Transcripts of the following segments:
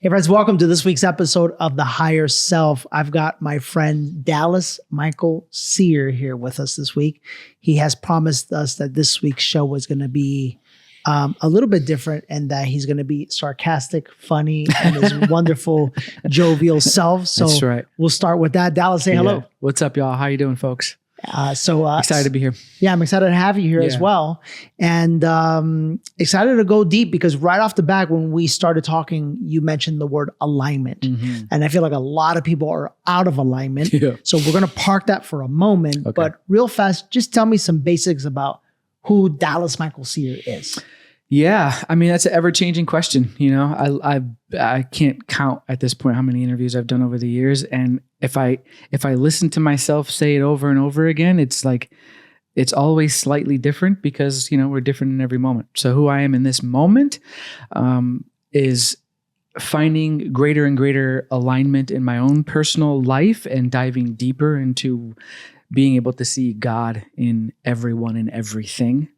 Hey friends, welcome to this week's episode of The Higher Self. I've got my friend Dallas Michael Cyr here with us this week. He has promised us that this week's show was going to be a little bit different and that he's going to be sarcastic, funny, and his wonderful, jovial self. So that's right. We'll start with that. Dallas, say hello. What's up, y'all? How you doing, folks? Excited to be here. Yeah, I'm excited to have you here as well. And excited to go deep because right off the bat, when we started talking, you mentioned the word alignment. Mm-hmm. And I feel like a lot of people are out of alignment. Yeah. So we're going to park that for a moment. Okay. But real fast, just tell me some basics about who Dallas Michael Cyr is. Yeah, I mean, that's an ever-changing question. You know, I can't count at this point how many interviews I've done over the years. And if I listen to myself say it over and over again, it's like, it's always slightly different because, you know, we're different in every moment. So who I am in this moment is finding greater and greater alignment in my own personal life and diving deeper into being able to see God in everyone and everything.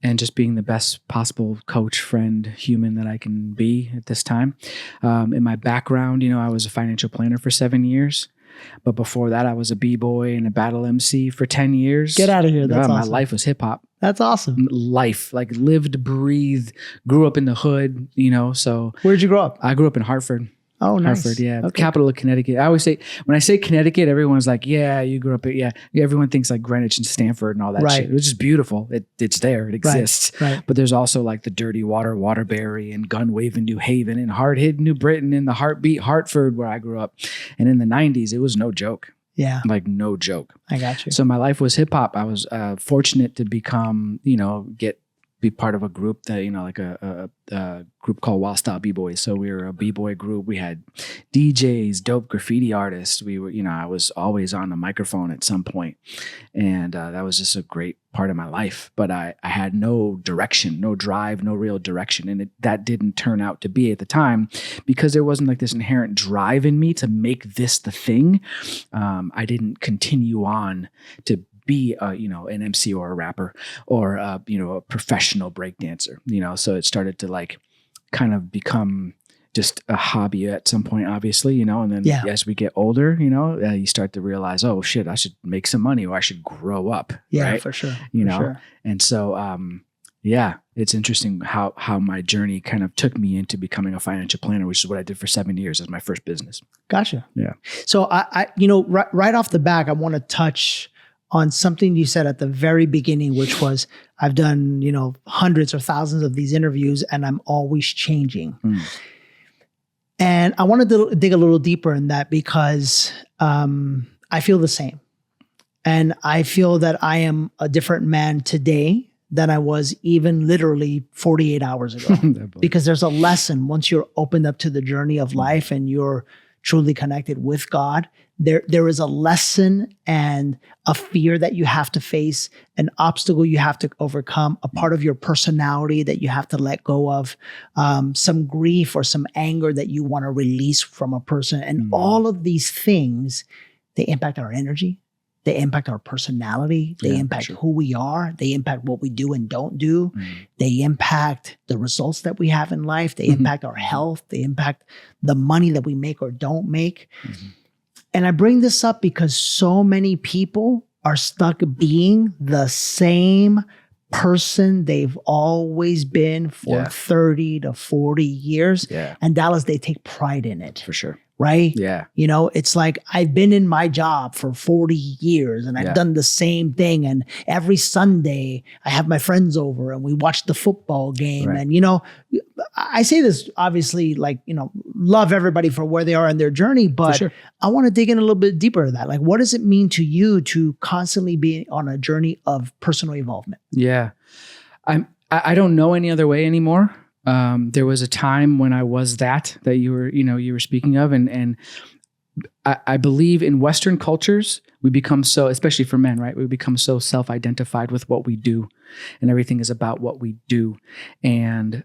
And just being the best possible coach, friend, human that I can be at this time. In my background, you know, I was a financial planner for 7 years. But before that, I was a B-boy and a battle MC for 10 years. Get out of here. That's awesome. My life was hip hop. That's awesome. Life, like lived, breathed, grew up in the hood, you know, so. Where'd you grow up? I grew up in Hartford. Oh, nice. Hartford, yeah. Okay. Capital of Connecticut. I always say, when I say Connecticut, everyone's like, yeah, you grew up at, yeah. Everyone thinks like Greenwich and Stanford and all that shit, which is beautiful. It's there. It exists. Right. But there's also like the dirty water, Waterbury and gun waving New Haven and hard hidden New Britain and the heartbeat Hartford where I grew up. And in the 90s, it was no joke. Yeah. Like no joke. I got you. So my life was hip hop. I was fortunate to become, you know, be part of a group that, you know, like a group called Wild Style B-Boys. So we were a B-Boy group. We had DJs, dope graffiti artists. We were, you know, I was always on the microphone at some point. And that was just a great part of my life. But I had no direction, no drive, no real direction. And that didn't turn out to be at the time because there wasn't like this inherent drive in me to make this the thing. I didn't continue on to be an MC or a rapper or a professional breakdancer, you know, so it started to like kind of become just a hobby at some point, obviously, you know, and then as we get older, you know, you start to realize, oh shit, I should make some money or I should grow up. Yeah, right? For sure. You know, and so, it's interesting how my journey kind of took me into becoming a financial planner, which is what I did for 7 years as my first business. Gotcha. Yeah. So I right off the back, I want to touch on something you said at the very beginning, which was, I've done, you know, hundreds or thousands of these interviews and I'm always changing. And I wanted to dig a little deeper in that because I feel the same. And I feel that I am a different man today than I was even literally 48 hours ago. Because there's a lesson once you're opened up to the journey of life and you're truly connected with God. There is a lesson and a fear that you have to face, an obstacle you have to overcome, a part of your personality that you have to let go of, some grief or some anger that you want to release from a person. And all of these things, they impact our energy. They impact our personality. They impact who we are. They impact what we do and don't do. They impact the results that we have in life. They impact our health. They impact the money that we make or don't make. And I bring this up because so many people are stuck being the same person they've always been for 30 to 40 years. Yeah. And Dallas, they take pride in it. For sure. Right? Yeah. You know, it's like I've been in my job for 40 years and I've done the same thing. And every Sunday I have my friends over and we watch the football game. Right. And, you know, I say this obviously like, you know, love everybody for where they are in their journey, but I want to dig in a little bit deeper to that. Like, what does it mean to you to constantly be on a journey of personal involvement? Yeah. I don't know any other way anymore. There was a time when I was that you were speaking of. And I believe in Western cultures, we become so, especially for men, right? We become so self-identified with what we do and everything is about what we do. And,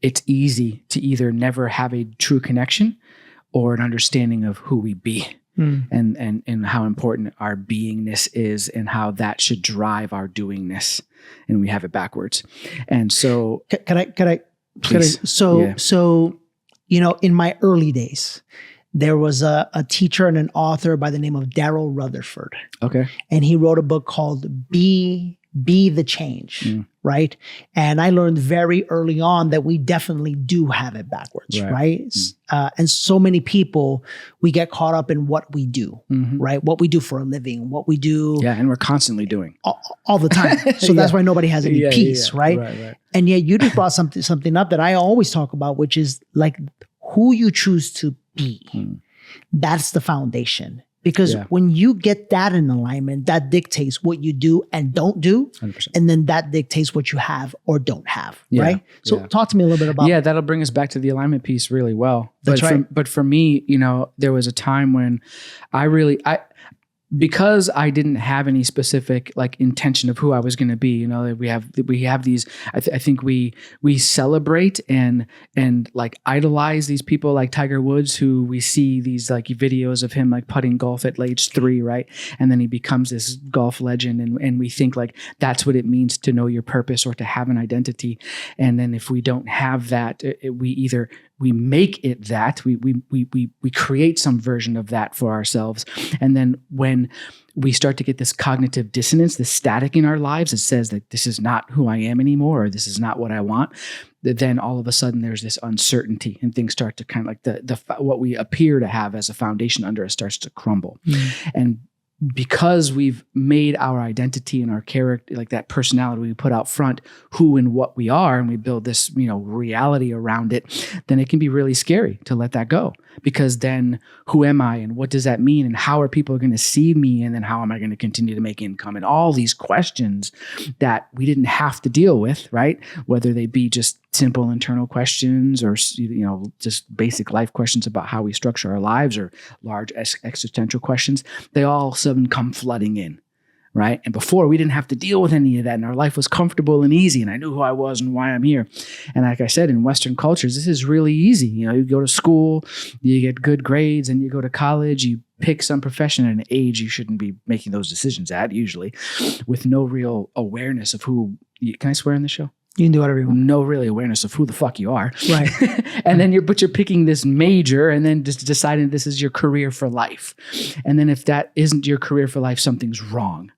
it's easy to either never have a true connection or an understanding of who we be. And how important our beingness is and how that should drive our doingness. And we have it backwards. And so can I Please. So, in my early days, there was a teacher and an author by the name of Daryl Rutherford. Okay. And he wrote a book called Be the Change, right? And I learned very early on that we definitely do have it backwards, right? And so many people, we get caught up in what we do, right? What we do for a living, what we do. Yeah, and we're constantly doing. All the time. So that's why nobody has any peace, right? Right. And yet you just brought something up that I always talk about, which is like who you choose to be. That's the foundation. Because when you get that in alignment, that dictates what you do and don't do. 100%. And then that dictates what you have or don't have, right? So talk to me a little bit about Yeah, that'll bring us back to the alignment piece really well. That's right. But for me, there was a time when because I didn't have any specific like intention of who I was going to be, we have these, I think we celebrate and like idolize these people like Tiger Woods, who we see these like videos of him like putting golf at age 3, right? And then he becomes this golf legend, and we think like that's what it means to know your purpose or to have an identity. And then if we don't have that, we make it that we create some version of that for ourselves. And then when we start to get this cognitive dissonance, this static in our lives that says that this is not who I am anymore, or this is not what I want, then all of a sudden there's this uncertainty and things start to kind of like the what we appear to have as a foundation under us starts to crumble. And because we've made our identity and our character, like that personality we put out front, who and what we are, and we build this, reality around it, then it can be really scary to let that go. Because then who am I and what does that mean? And how are people going to see me? And then how am I going to continue to make income? And all these questions that we didn't have to deal with, right? Whether they be just simple internal questions or, just basic life questions about how we structure our lives, or large existential questions, they all suddenly come flooding in. Right. And before, we didn't have to deal with any of that. And our life was comfortable and easy. And I knew who I was and why I'm here. And like I said, in Western cultures, this is really easy. You go to school, you get good grades, and you go to college, you pick some profession at an age you shouldn't be making those decisions at, usually, with no real awareness of who. Can I swear on the show? You can do whatever you want. No really awareness of who the fuck you are. Right. And then you're picking this major and then just deciding this is your career for life. And then if that isn't your career for life, something's wrong.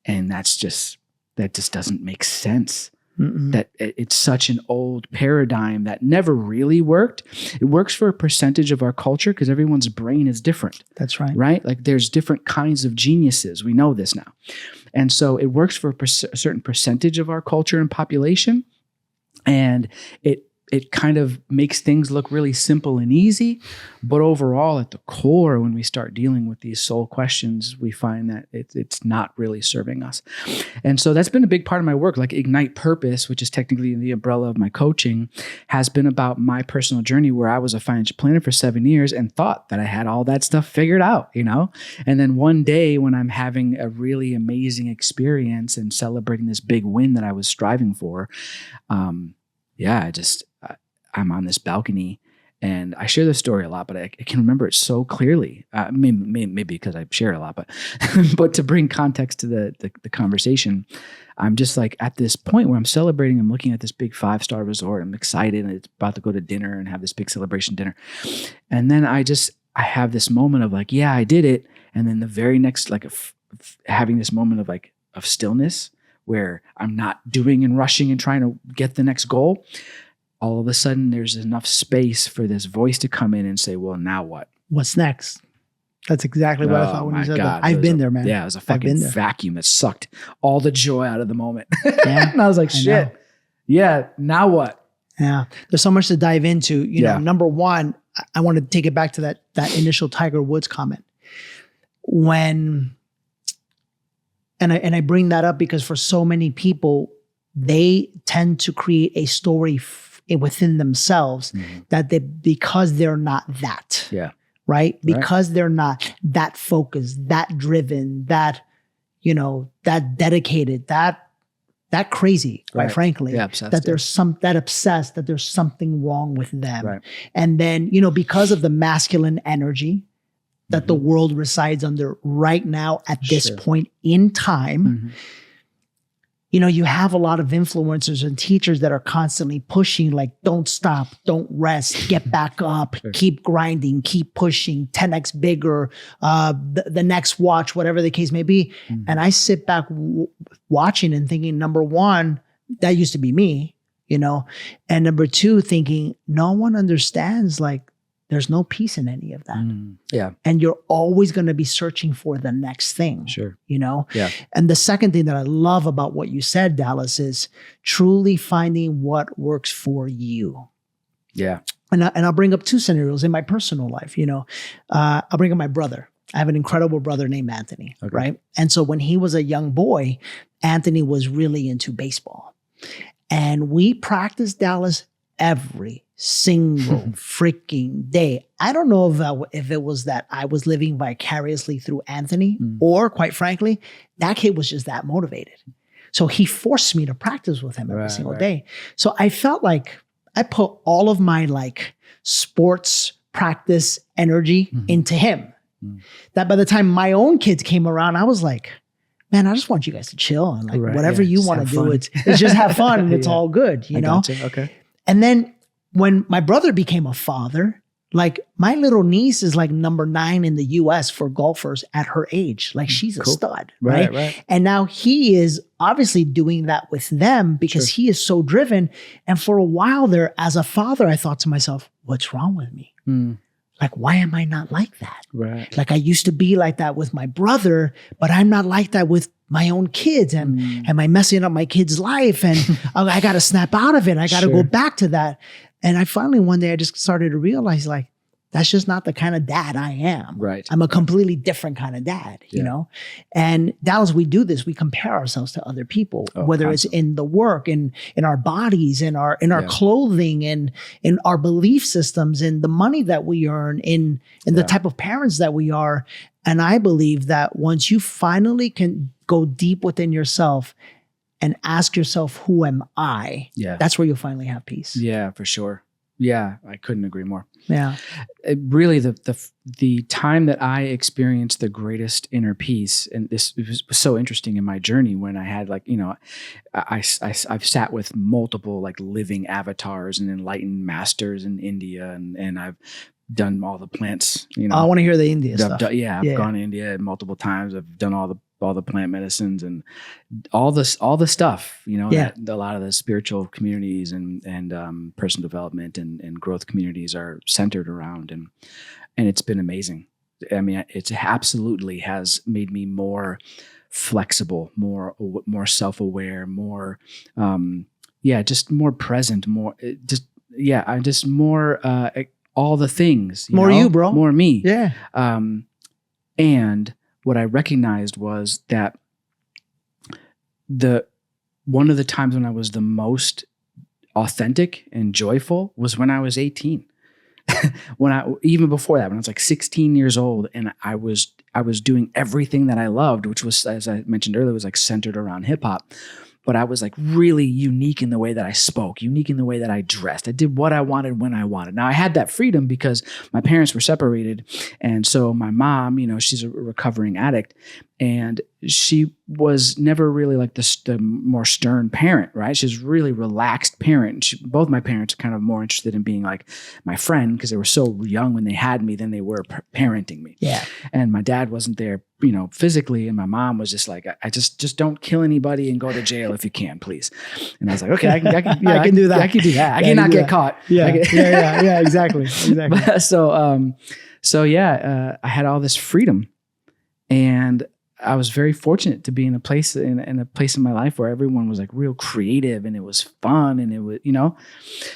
And that just doesn't make sense. That it's such an old paradigm that never really worked. It works for a percentage of our culture because everyone's brain is different. That's right. Right? Like there's different kinds of geniuses. We know this now. And so it works for a certain percentage of our culture and population. And it kind of makes things look really simple and easy. But overall, at the core, when we start dealing with these soul questions, we find that it's not really serving us. And so that's been a big part of my work. Like Ignite Purpose, which is technically the umbrella of my coaching, has been about my personal journey where I was a financial planner for 7 years and thought that I had all that stuff figured out, And then one day when I'm having a really amazing experience and celebrating this big win that I was striving for, I'm on this balcony, and I share this story a lot, but I can remember it so clearly. Maybe because I share it a lot, but to bring context to the conversation, I'm just like at this point where I'm celebrating. I'm looking at this big 5-star resort. I'm excited, and it's about to go to dinner and have this big celebration dinner. And then I have this moment of like, yeah, I did it. And then the very next, like having this moment of stillness where I'm not doing and rushing and trying to get the next goal. All of a sudden, there's enough space for this voice to come in and say, well, now what? What's next? That's exactly what I thought when you said that. I've been there, man. Yeah, it was a fucking vacuum that sucked all the joy out of the moment. Yeah. And I was like, shit. Yeah, now what? Yeah. There's so much to dive into. Number one, I want to take it back to that initial Tiger Woods comment. And I bring that up because for so many people, they tend to create a story within themselves that because they're not that. Yeah. Right? Because they're not that focused, that driven, that dedicated, that crazy, quite frankly. Yeah, obsessed, that there's obsessed, that there's something wrong with them. Right. And then, because of the masculine energy that the world resides under right now at this point in time, you have a lot of influencers and teachers that are constantly pushing, like, don't stop, don't rest, get back up, keep grinding, keep pushing, 10x bigger, the next watch, whatever the case may be. And I sit back watching and thinking, number one, that used to be me, and number two, thinking no one understands, like, there's no peace in any of that. Yeah. And you're always going to be searching for the next thing. Sure. Yeah. And the second thing that I love about what you said, Dallas, is truly finding what works for you. Yeah. And I'll bring up two scenarios in my personal life. I'll bring up my brother. I have an incredible brother named Anthony, right? And so when he was a young boy, Anthony was really into baseball. And we practiced, Dallas, every single freaking day. I don't know if it was that I was living vicariously through Anthony, or quite frankly, that kid was just that motivated. So he forced me to practice with him every single day. So I felt like I put all of my sports practice energy into him. That by the time my own kids came around, I was like, man, I just want you guys to chill and whatever you want to do, it's just have fun and it's all good, Gotcha. Okay. And then when my brother became a father, my little niece is number 9 in the US for golfers at her age. She's a stud, right? And now he is obviously doing that with them because he is so driven. And for a while there, as a father, I thought to myself, what's wrong with me? Why am I not like that? Right. I used to be like that with my brother, but I'm not like that with my own kids. And am I messing up my kid's life? And I got to snap out of it. I got to go back to that. And I finally, one day, I just started to realize, that's just not the kind of dad I am. Right. I'm a completely different kind of dad, And Dallas, we do this. We compare ourselves to other people, whether it's in the work, in our bodies, in our clothing, in our belief systems, in the money that we earn, in the type of parents that we are. And I believe that once you finally can go deep within yourself and ask yourself, who am I? Yeah. That's where you'll finally have peace. Yeah, for sure. Yeah, I couldn't agree more. Yeah. Really, the time that I experienced the greatest inner peace, and this was so interesting in my journey when I had I've sat with multiple living avatars and enlightened masters in India, and I've done all the plants. I want to hear the India stuff. I've gone to India multiple times. I've done all the plant medicines and all the stuff, that a lot of the spiritual communities and personal development and growth communities are centered around. And it's been amazing. I mean, it absolutely has made me more flexible, more self-aware, more, just more present, I'm just more, all the things. More you, bro. More me. Yeah. And what I recognized was that one of the times when I was the most authentic and joyful was when I was 18. Even before that, when I was 16 years old, and I was doing everything that I loved, which was, as I mentioned earlier, was centered around hip hop. But I was really unique in the way that I spoke, unique in the way that I dressed. I did what I wanted when I wanted. Now I had that freedom because my parents were separated. And so my mom, she's a recovering addict, and she was never really the more stern parent, right? She's a really relaxed parent. Both my parents are kind of more interested in being my friend because they were so young when they had me than they were parenting me. Yeah. And my dad wasn't there, physically. And my mom was just I just don't kill anybody and go to jail if you can, please. And I was like, okay, I can do that. I can do that. I cannot get caught. Yeah. Yeah. Exactly. But, I had all this freedom, and I was very fortunate to be in a place in my life where everyone was real creative and it was fun and it was,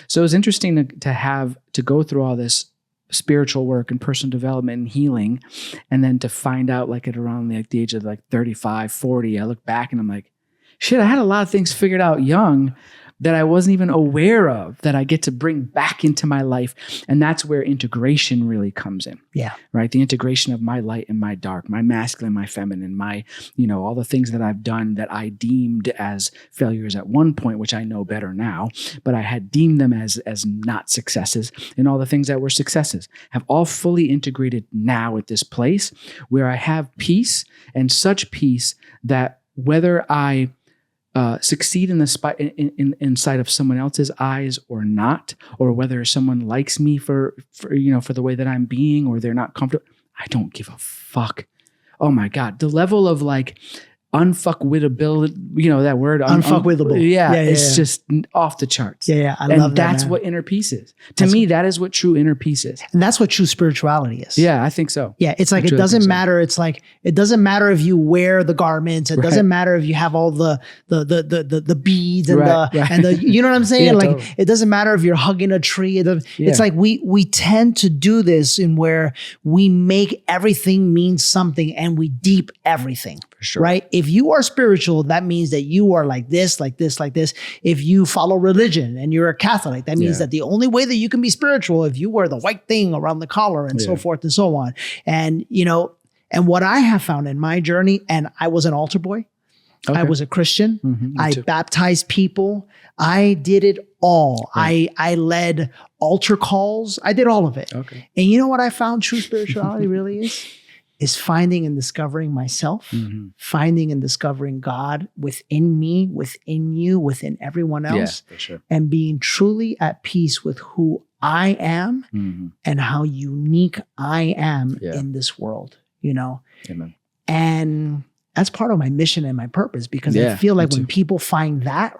so it was interesting to go through all this spiritual work and personal development and healing. And then to find out at around the age of 35, 40, I look back and I'm like, shit, I had a lot of things figured out young that I wasn't even aware of that I get to bring back into my life. And that's where integration really comes in. Yeah. Right. The integration of my light and my dark, my masculine, my feminine, my, all the things that I've done that I deemed as failures at one point, which I know better now, but I had deemed them as not successes, and all the things that were successes have all fully integrated now at this place where I have peace, and such peace that whether I succeed in the inside of someone else's eyes or not, or whether someone likes me for the way that I'm being, or they're not comfortable. I don't give a fuck. Oh my God. The level of like unfuckwittability, that word. Unfuckwittable. It's just off the charts. Yeah. I love that. That's what inner peace is. To me, that is what true inner peace is. And that's what true spirituality is. Yeah, I think so. Yeah. It's like, it doesn't matter. It's like, it doesn't matter if you wear the garments. It doesn't matter if you have all the beads and the, you know what I'm saying? Yeah, like, totally. It doesn't matter if you're hugging a tree. It's like, we tend to do this in where we make everything mean something and we deep everything. For sure. Right? If you are spiritual, that means that you are like this, like this, like this. If you follow religion and you're a Catholic, that means that the only way that you can be spiritual if you wear the white thing around the collar and so forth and so on. And, and what I have found in my journey, and I was an altar boy. Okay. I was a Christian. I baptized people. I did it all. Right. I led altar calls. I did all of it. Okay. And you know what I found true spirituality really is finding and discovering myself, finding and discovering God within me, within you, within everyone else, for sure. And being truly at peace with who I am and how unique I am in this world, Amen. And that's part of my mission and my purpose, because I feel like when people find that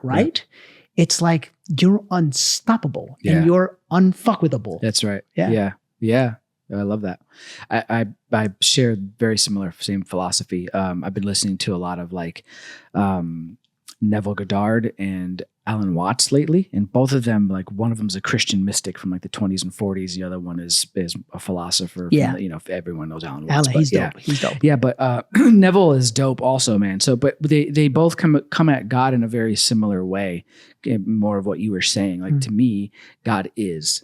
it's like you're unstoppable and you're unfuckwithable. That's right. Yeah. I love that. I share very same philosophy. I've been listening to a lot of like Neville Goddard and Alan Watts lately, and both of them, like one of them is a Christian mystic from like the 20s and 40s. The other one is a philosopher. From if everyone knows Alan Watts. He's dope. He's dope. Yeah, but Neville is dope also, man. So, but they both come at God in a very similar way. More of what you were saying, like to me, God is,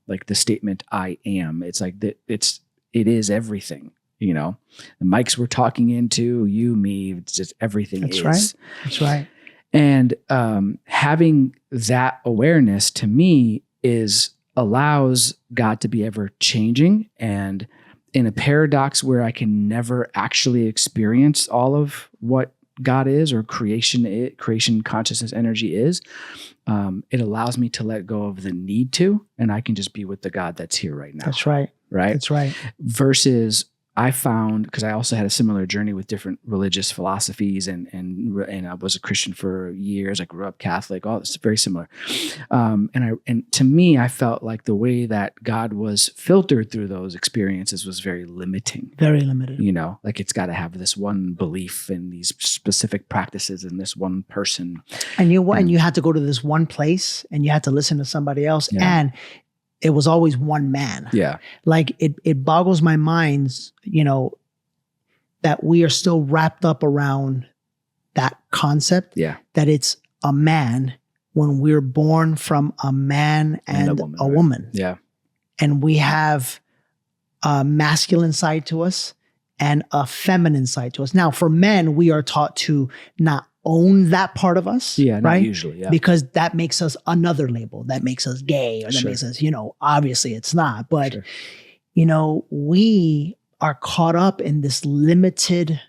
like the statement "I am." It's like it is everything. The mics we're talking into, you, me, it's just everything. That's right. And having that awareness to me allows God to be ever changing, and in a paradox where I can never actually experience all of what God is or creation consciousness energy is. It allows me to let go of the need to, and I can just be with the God that's here right now. That's right. Right. That's right. Versus I found, because I also had a similar journey with different religious philosophies, and I was a Christian for years. I grew up Catholic. All this very similar. And to me, I felt like the way that God was filtered through those experiences was very limiting. Very limited. Like it's got to have this one belief and these specific practices and this one person. And you had to go to this one place, and you had to listen to somebody else, and it was always one man. Yeah. Like it boggles my mind, that we are still wrapped up around that concept. Yeah. That it's a man when we're born from a man and a woman. Yeah. And we have a masculine side to us and a feminine side to us. Now, for men, we are taught to not own that part of us. Yeah, right? Not usually. Yeah. Because that makes us another label. That makes us gay, or that makes us, obviously it's not. But, we are caught up in this limited,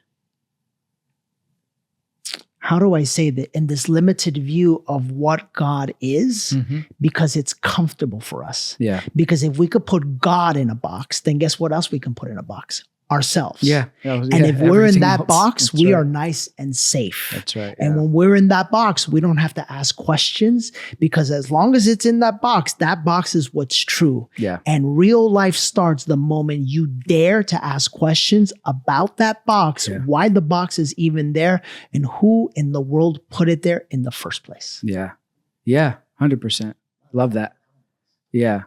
how do I say that? In this limited view of what God is, because it's comfortable for us. Yeah. Because if we could put God in a box, then guess what else we can put in a box? Ourselves. Yeah. And if we're in that box, we are nice and safe. That's right. And when we're in that box, we don't have to ask questions, because as long as it's in that box is what's true. Yeah. And real life starts the moment you dare to ask questions about that box, why the box is even there, and who in the world put it there in the first place. Yeah. Yeah. 100%. Love that. Yeah.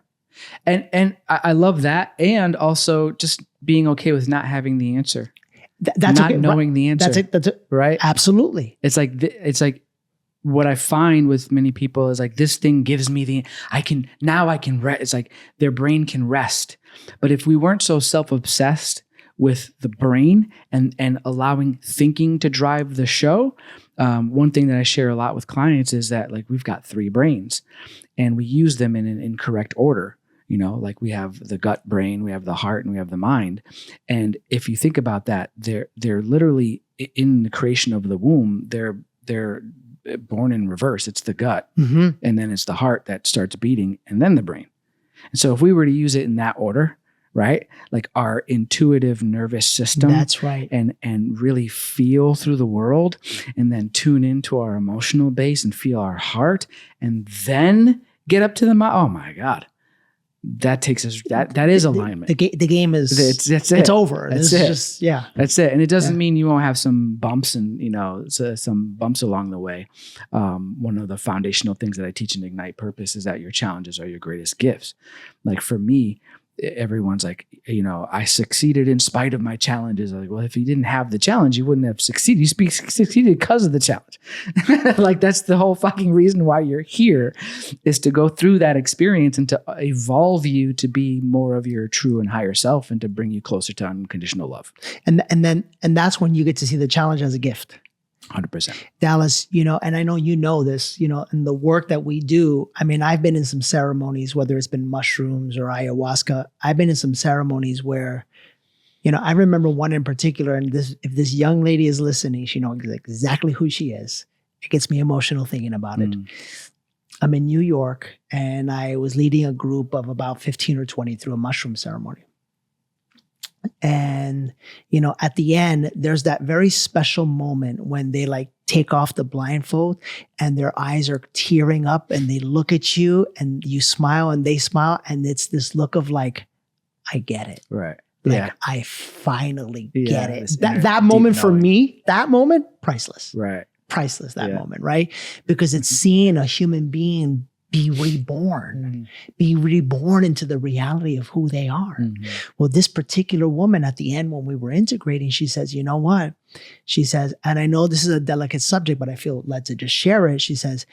And I love that. And also just being okay with not having the answer. That's not okay. knowing the answer. That's it. Right. Absolutely. It's like what I find with many people is like, this thing gives me I can rest. It's like their brain can rest. But if we weren't so self-obsessed with the brain and allowing thinking to drive the show, one thing that I share a lot with clients is that like we've got 3 brains and we use them in an incorrect order. Like we have the gut brain, we have the heart, and we have the mind. And if you think about that, they're literally in the creation of the womb, they're born in reverse. It's the gut, Mm-hmm. and then it's the heart that starts beating, and then the brain. And so if we were to use it in that order, right? Like our intuitive nervous system. That's right. And really feel through the world, and then tune into our emotional base and feel our heart, and then get up to the mind. Oh my God. That takes us, that is alignment. The game is, that's it. It's over. That's This it. is just, yeah. That's it. And it doesn't mean you won't have some bumps and, some bumps along the way. One of the foundational things that I teach in Ignite Purpose is that your challenges are your greatest gifts. Like for me, everyone's like, I succeeded in spite of my challenges. I'm like, well, if you didn't have the challenge, you wouldn't have succeeded. You succeeded because of the challenge. Like that's the whole fucking reason why you're here, is to go through that experience and to evolve you to be more of your true and higher self, and to bring you closer to unconditional love. And that's when you get to see the challenge as a gift. 100%. Dallas, and I know this, in the work that we do. I mean, I've been in some ceremonies, whether it's been mushrooms or ayahuasca. I've been in some ceremonies where, I remember one in particular, and if this young lady is listening, she knows exactly who she is. It gets me emotional thinking about it. I'm in New York, and I was leading a group of about 15 or 20 through a mushroom ceremony. And, at the end, there's that very special moment when they like take off the blindfold and their eyes are tearing up and they look at you and you smile and they smile. And it's this look of like, I get it. Right. Like, I finally get it. this That moment for me, priceless. Right. Priceless, that moment, right? Because it's seeing a human being be reborn into the reality of who they are. Well, this particular woman at the end, when we were integrating, she says, you know what? She says, and I know this is a delicate subject, but I feel led to just share it. She says,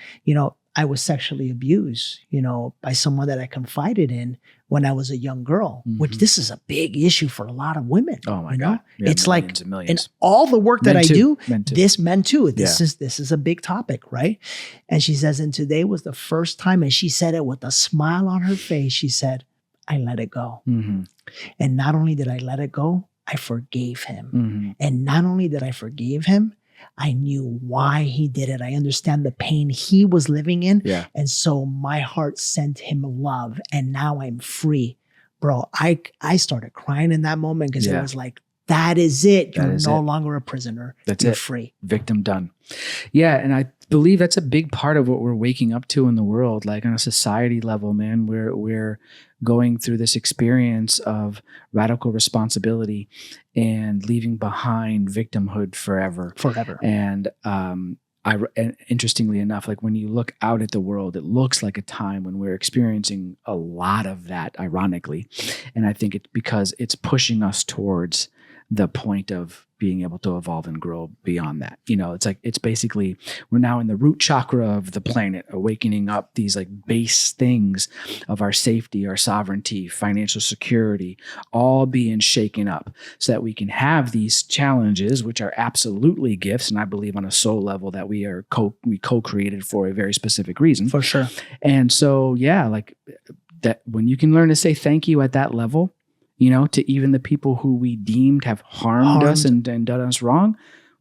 I was sexually abused, by someone that I confided in when I was a young girl, which this is a big issue for a lot of women. Oh my God. Yeah, it's like, millions. in all the work that I do, men too. men too. This is a big topic, right? And she says, and today was the first time, and she said it with a smile on her face. She said, I let it go. And not only did I let it go, I forgave him. And not only did I forgive him, I knew why he did it. I understand the pain he was living in. Yeah. And so my heart sent him love, and now I'm free. Bro, I started crying in that moment because it was like, that is it. You're no longer a prisoner. You're free. Victim done. Yeah. And I believe that's a big part of what we're waking up to in the world, like on a society level, man, where we're going through this experience of radical responsibility and leaving behind victimhood forever. And and interestingly enough, like when you look out at the world, it looks like a time when we're experiencing a lot of that, ironically. And I think it's because it's pushing us towards the point of being able to evolve and grow beyond that. It's basically, we're now in the root chakra of the planet, awakening up these like base things of our safety, our sovereignty, financial security, all being shaken up so that we can have these challenges, which are absolutely gifts. And I believe on a soul level that we co-created for a very specific reason. For sure. And so, like that, when you can learn to say thank you at that level, to even the people who we deemed have harmed us and done us wrong.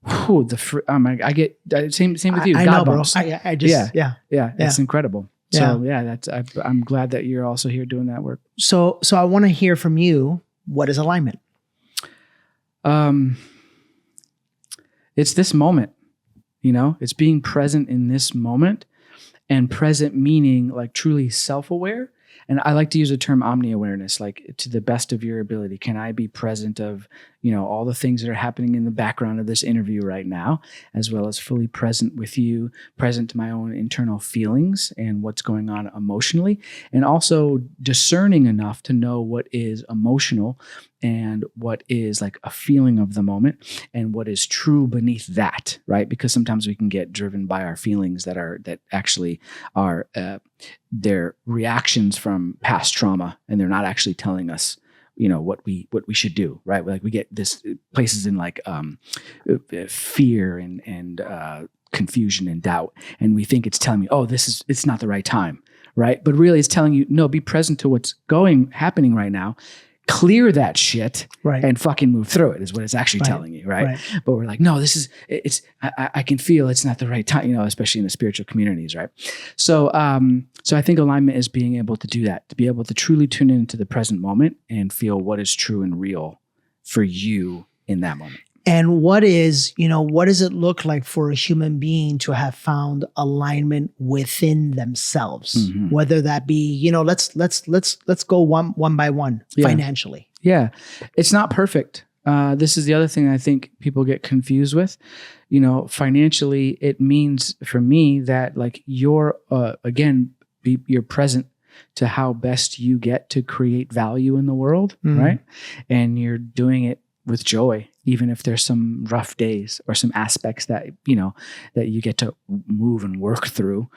Whew, I get same with you. I God know, bro. bumps. I just, It's incredible. So I'm glad that you're also here doing that work. So I want to hear from you. What is alignment? It's this moment, it's being present in this moment, and present meaning like truly self-aware. And I like to use the term omni-awareness, like to the best of your ability. Can I be present of, all the things that are happening in the background of this interview right now, as well as fully present with you, present to my own internal feelings and what's going on emotionally, and also discerning enough to know what is emotional and what is like a feeling of the moment and what is true beneath that, right? Because sometimes we can get driven by our feelings that actually are their reactions from past trauma, and they're not actually telling us what we should do, right? Like we get this places in like fear and confusion and doubt, and we think it's telling me, oh, it's not the right time, right? But really it's telling you, no, be present to what's happening right now. clear that shit Right. and fucking move through it is what it's actually Right. telling you. Right? Right. But we're like, no, I can feel it's not the right time, you know, especially in the spiritual communities. Right. So I think alignment is being able to do that, to be able to truly tune into the present moment and feel what is true and real for you in that moment. And what does it look like for a human being to have found alignment within themselves? Mhm. Whether that be, let's go one by one Yeah. financially. Yeah. It's not perfect. This is the other thing I think people get confused with. You know, financially, it means for me that like you're, you're present to how best you get to create value in the world, right? And you're doing it with joy, even if there's some rough days or some aspects that, you know, that you get to move and work through.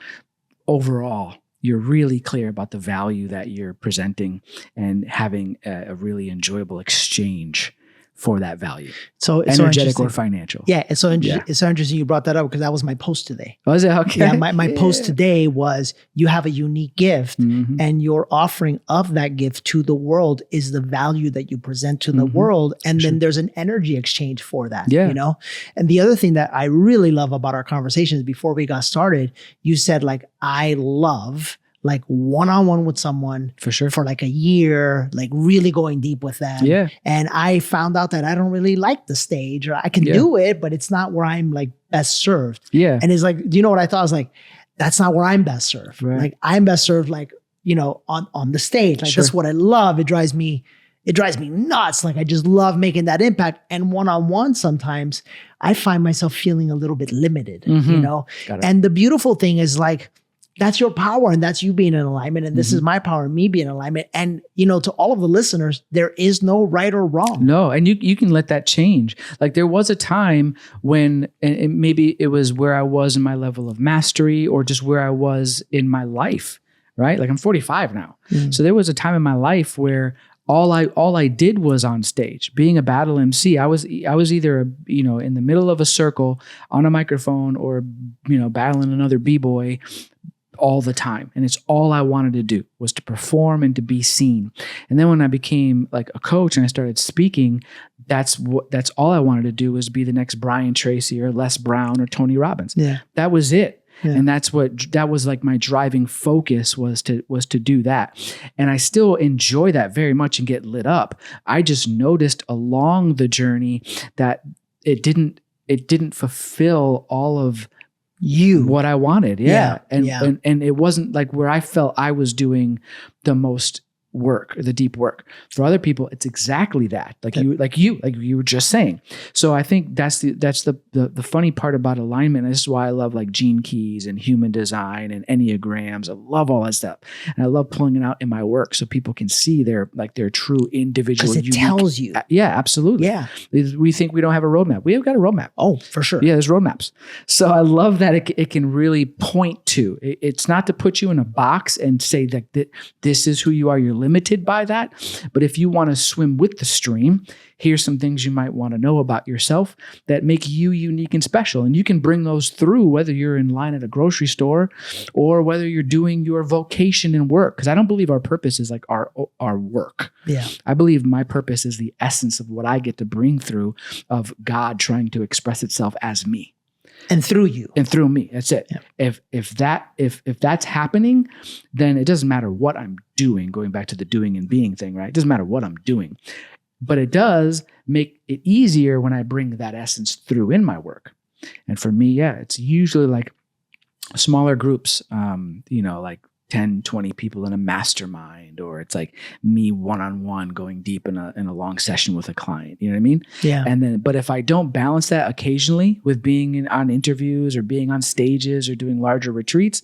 Overall, you're really clear about the value that you're presenting and having a really enjoyable exchange for that value. So it's energetic so or financial. Yeah, it's so interesting you brought that up because that was my post today. Was it? Okay. Yeah, my post today was you have a unique gift Mhm. and your offering of that gift to the world is the value that you present to the world. And then there's an energy exchange for that, Yeah. you know? And the other thing that I really love about our conversations before we got started, you said like, I love like one-on-one with someone For sure. for like a year, like really going deep with them. Yeah. And I found out that I don't really like the stage, or I can do it, but it's not where I'm like best served. Yeah. And it's like, do you know what I thought? I was like, that's not where I'm best served. Right. Like I'm best served, like, you know, on the stage. Like Sure. that's what I love. It drives me nuts. Like I just love making that impact. And one-on-one, sometimes I find myself feeling a little bit limited, you know? Got it. And the beautiful thing is like, that's your power and that's you being in alignment. And this is my power and me being in alignment. And, you know, to all of the listeners, there is no right or wrong. No, and you can let that change. Like there was a time when, and maybe it was where I was in my level of mastery or just where I was in my life, right? Like I'm 45 now. So there was a time in my life where all I did was on stage, being a battle MC. I was either, you know, in the middle of a circle on a microphone or, you know, battling another B-boy all the time. And it's all I wanted to do was to perform and to be seen. And then when I became like a coach and I started speaking, that's all I wanted to do was be the next Brian Tracy or Les Brown or Tony Robbins. Yeah. That was it. Yeah. And that was like my driving focus was to do that. And I still enjoy that very much and get lit up. I just noticed along the journey that it didn't fulfill all of what I wanted. Yeah. And it wasn't like where I felt I was doing the most work, the deep work. For other people, it's exactly that. Like you were just saying. So I think that's the funny part about alignment. This is why I love like gene keys and human design and Enneagrams. I love all that stuff. And I love pulling it out in my work so people can see their true individual. Because it tells you. Yeah, absolutely. Yeah. We think we don't have a roadmap. We have got a roadmap. Oh, for sure. Yeah, there's roadmaps. So I love that it can really point to. It's not to put you in a box and say that this is who you are. You're limited by that. But if you want to swim with the stream, here's some things you might want to know about yourself that make you unique and special. And you can bring those through whether you're in line at a grocery store or whether you're doing your vocation in work. Because I don't believe our purpose is like our work. Yeah. I believe my purpose is the essence of what I get to bring through of God trying to express itself as me. And through you. And through me. That's it. Yeah. If that's happening, then it doesn't matter what I'm doing, going back to the doing and being thing, right? It doesn't matter what I'm doing. But it does make it easier when I bring that essence through in my work. And for me, it's usually like smaller groups, like 10, 20 people in a mastermind, or it's like me one-on-one going deep in a long session with a client. You know what I mean? Yeah. And then, but if I don't balance that occasionally with being on interviews or being on stages or doing larger retreats,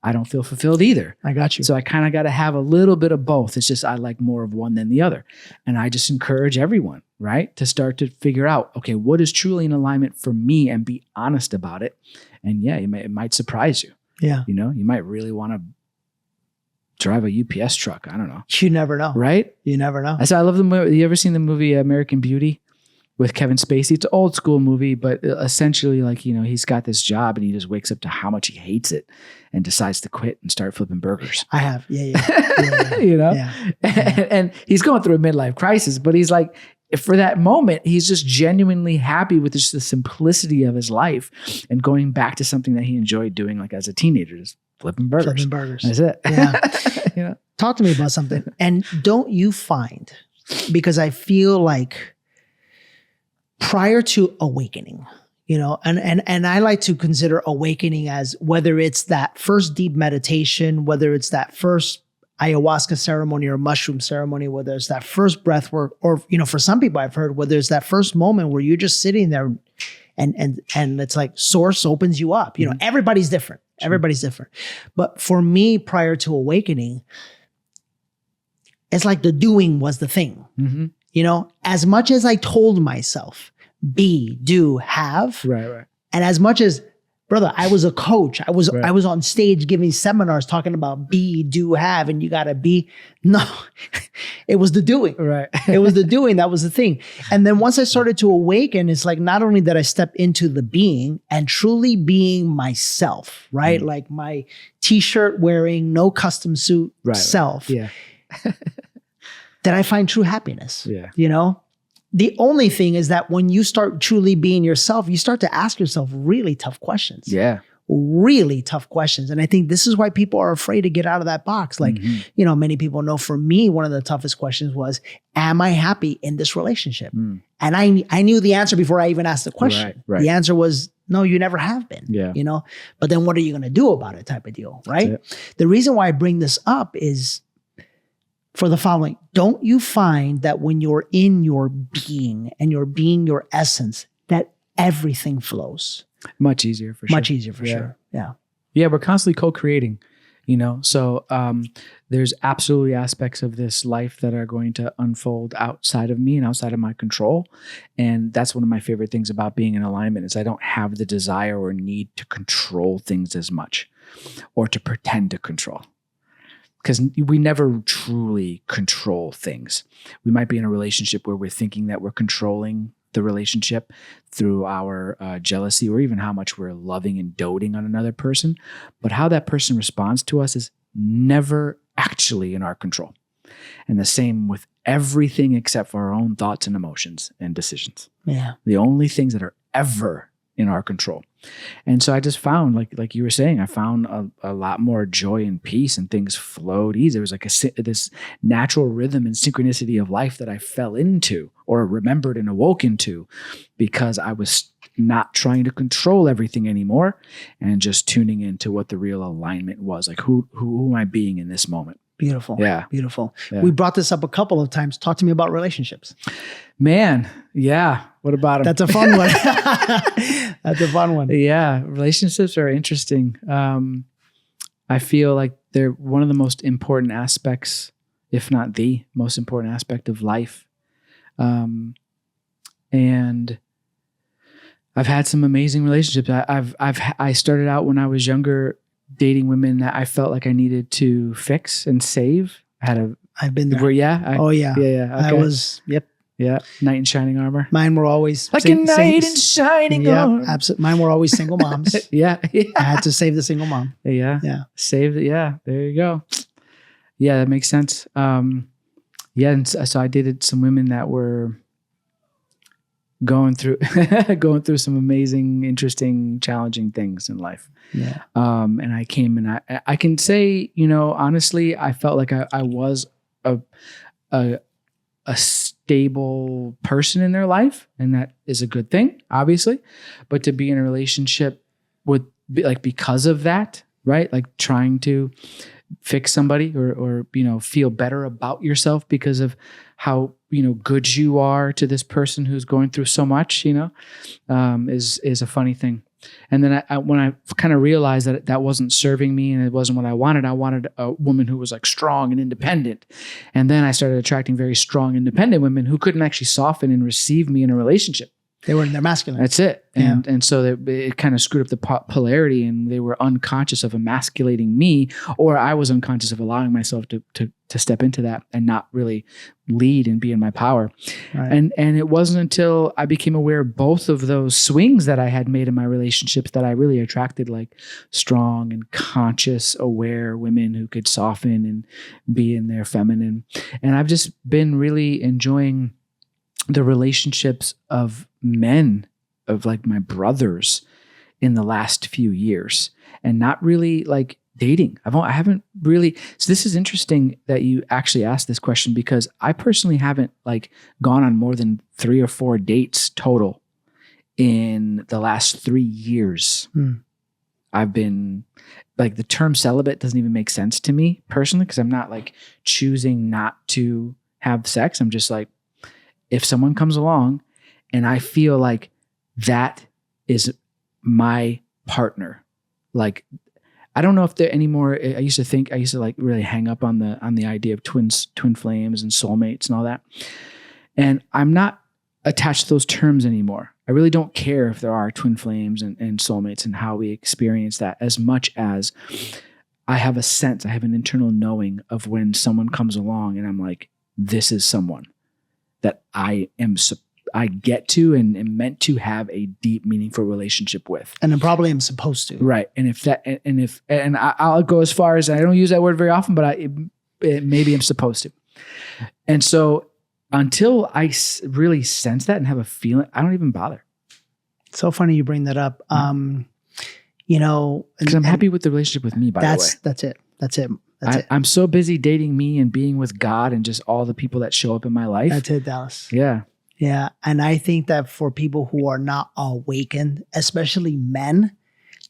I don't feel fulfilled either. I got you. So I kind of got to have a little bit of both. It's just, I like more of one than the other. And I just encourage everyone, right, to start to figure out, okay, what is truly in alignment for me and be honest about it. And it might surprise you. Yeah. You know, you might really want to drive a UPS truck. I don't know. You never know. Right? You never know. I love the movie. You ever seen the movie American Beauty? with Kevin Spacey. It's an old school movie, but essentially, like, he's got this job and he just wakes up to how much he hates it and decides to quit and start flipping burgers. I have. Yeah. Yeah. And he's going through a midlife crisis, but he's like, for that moment, he's just genuinely happy with just the simplicity of his life and going back to something that he enjoyed doing, like as a teenager, just flipping burgers. That's it. Yeah. Talk to me about something. And don't you find, because I feel like prior to awakening, and I like to consider awakening as whether it's that first deep meditation, whether it's that first ayahuasca ceremony or mushroom ceremony, whether it's that first breath work, or, for some people I've heard, whether it's that first moment where you're just sitting there and it's like source opens you up. Everybody's different. Sure. Everybody's different. But for me, prior to awakening, it's like the doing was the thing. Mm-hmm. As much as I told myself, be, do, have. Right. And as much as, brother, I was a coach. I was on stage giving seminars talking about be, do, have, and you got to be. No, it was the doing. Right. It was the doing. That was the thing. And then once I started to awaken, it's like not only did I step into the being and truly being myself, right? Mm. Like my t-shirt wearing, no custom suit self. Yeah. That I find true happiness. Yeah. The only thing is that when you start truly being yourself, you start to ask yourself really tough questions. Yeah. Really tough questions. And I think this is why people are afraid to get out of that box. Like, many people know for me, one of the toughest questions was, am I happy in this relationship? Mm. And I knew the answer before I even asked the question. Right. The answer was, no, you never have been. Yeah. But then what are you going to do about it type of deal, right? The reason why I bring this up is for the following. Don't you find that when you're in your being and you're being your essence, that everything flows? Much easier for sure. Much easier for sure. Yeah. Yeah. We're constantly co-creating, so there's absolutely aspects of this life that are going to unfold outside of me and outside of my control. And that's one of my favorite things about being in alignment is I don't have the desire or need to control things as much or to pretend to control. Because we never truly control things. We might be in a relationship where we're thinking that we're controlling the relationship through our jealousy or even how much we're loving and doting on another person. But how that person responds to us is never actually in our control. And the same with everything except for our own thoughts and emotions and decisions. Yeah. The only things that are ever in our control. And so I just found, like you were saying, I found a lot more joy and peace, and things flowed easy. There was like this natural rhythm and synchronicity of life that I fell into or remembered and awoke into because I was not trying to control everything anymore and just tuning into what the real alignment was. Like who am I being in this moment? Beautiful. Yeah. Beautiful. Yeah. We brought this up a couple of times. Talk to me about relationships. Man. Yeah. What about them? That's a fun one. That's a fun one. Yeah. Relationships are interesting. I feel like they're one of the most important aspects, if not the most important aspect of life. And I've had some amazing relationships. I started out when I was younger dating women that I felt like I needed to fix and save. I've been there. Yeah. Yeah. Okay. I was, yep. Yeah. Knight in shining armor. Mine were always like a knight in shining armor. Absolutely. Mine were always single moms. Yeah. I had to save the single mom. Yeah. Save it. Yeah. There you go. Yeah, that makes sense. And so I dated some women that were going through some amazing, interesting, challenging things in life. Yeah. And I came and I can say, honestly, I felt like I was a stable person in their life, and that is a good thing, obviously. But to be in a relationship because of that, right? Like trying to fix somebody or feel better about yourself because of how good you are to this person who's going through so much, is a funny thing. And then when I kind of realized that wasn't serving me and it wasn't what I wanted a woman who was like strong and independent. And then I started attracting very strong, independent women who couldn't actually soften and receive me in a relationship. They were in their masculine. That's it. And so it kind of screwed up the polarity, and they were unconscious of emasculating me, or I was unconscious of allowing myself to step into that and not really lead and be in my power. Right. And it wasn't until I became aware of both of those swings that I had made in my relationships that I really attracted like strong and conscious, aware women who could soften and be in their feminine. And I've just been really enjoying the relationships of men, of like my brothers in the last few years, and not really like dating. I haven't really. So this is interesting that you actually asked this question, because I personally haven't like gone on more than 3 or 4 dates total in the last 3 years. I've been like, the term celibate doesn't even make sense to me personally, because I'm not like choosing not to have sex. I'm just like, if someone comes along and I feel like that is my partner, like, I don't know if there anymore. I used to like really hang up on the idea of twin flames and soulmates and all that. And I'm not attached to those terms anymore. I really don't care if there are twin flames and soulmates and how we experience that, as much as I have a sense, I have an internal knowing of when someone comes along and I'm like, this is someone that I get to and am meant to have a deep, meaningful relationship with. And I probably am supposed to. Right. And I'll go as far as, I don't use that word very often, but maybe I'm supposed to. And so until I really sense that and have a feeling, I don't even bother. It's so funny you bring that up. You know, because I'm happy with the relationship with me, by the way. That's it. That's it. I'm so busy dating me and being with God and just all the people that show up in my life. That's it, Dallas. Yeah. Yeah. And I think that for people who are not awakened, especially men,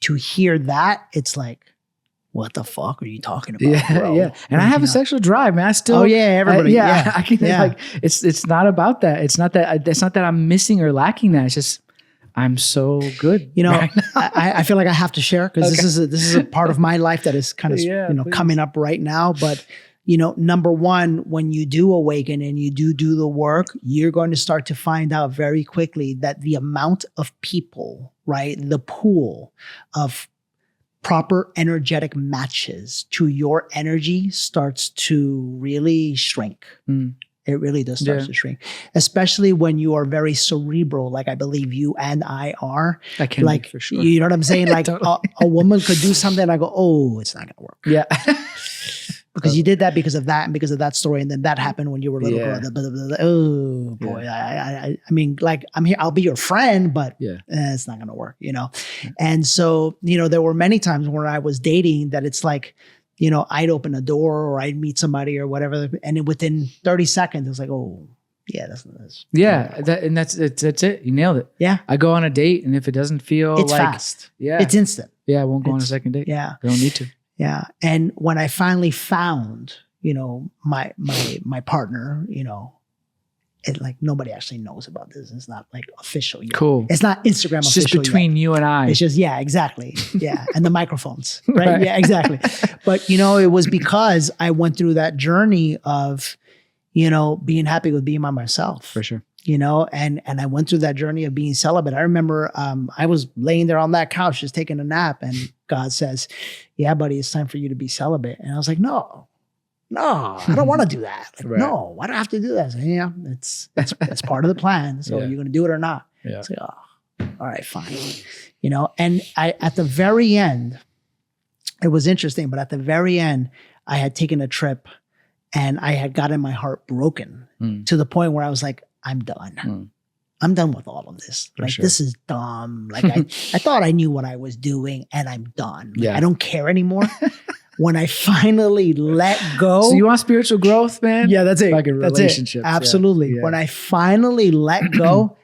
to hear that, it's like, what the fuck are you talking about? Yeah, bro? yeah. And I have a sexual drive, man. I still. Oh yeah, everybody. I can like. It's not about that. It's not that I'm missing or lacking that. It's just I'm so good. You know, right I feel like I have to share, because this is a part of my life that is kind of coming up right now. But you know, number one, when you do awaken and you do the work, you're going to start to find out very quickly that the amount of people, right, the pool of proper energetic matches to your energy starts to really shrink. It really does start to shrink, especially when you are very cerebral, like I believe you and I are. I can, like, be for sure. You know what I'm saying? Like Totally. a woman could do something and I go, oh, it's not going to work. Yeah. Because you did that because of that and because of that story. And then that happened when you were a little girl. Blah, blah, blah, blah. Oh boy. Yeah. I mean, like, I'm here, I'll be your friend, but it's not going to work, you know? And so, you know, there were many times where I was dating that it's like, you know, I'd open a door or I'd meet somebody or whatever. And then within 30 seconds, it was like, oh yeah, that's that's it. You nailed it. Yeah. I go on a date and if it doesn't feel it's fast. Yeah. It's instant. Yeah. I won't go on a second date. Yeah. I don't need to. Yeah. And when I finally found, you know, my partner, you know, it like nobody actually knows about this. It's not like official yet. Cool. It's not Instagram it's official just between yet. you and I. It's just, yeah, exactly. Yeah. And the microphones. Right? Yeah, exactly. But you know, it was because I went through that journey of, you know, being happy with being by myself. For sure. You know, and I went through that journey of being celibate. I remember I was laying there on that couch just taking a nap, and God says, yeah, buddy, it's time for you to be celibate. And I was like, no, I don't want to do that. Like, no, why do I have to do that? I said, yeah, it's part of the plan. So you're going to do it or not? Yeah. It's like, oh, all right, fine. You know, and at the very end, it was interesting, but at the very end, I had taken a trip and I had gotten my heart broken to the point where I was like, I'm done. I'm done with all of this. For like, sure. This is dumb. Like, I thought I knew what I was doing and I'm done. Like, I don't care anymore. When I finally let go. So you want spiritual growth, man? Yeah, that's it. Like a relationship. Absolutely. Yeah. When I finally let go,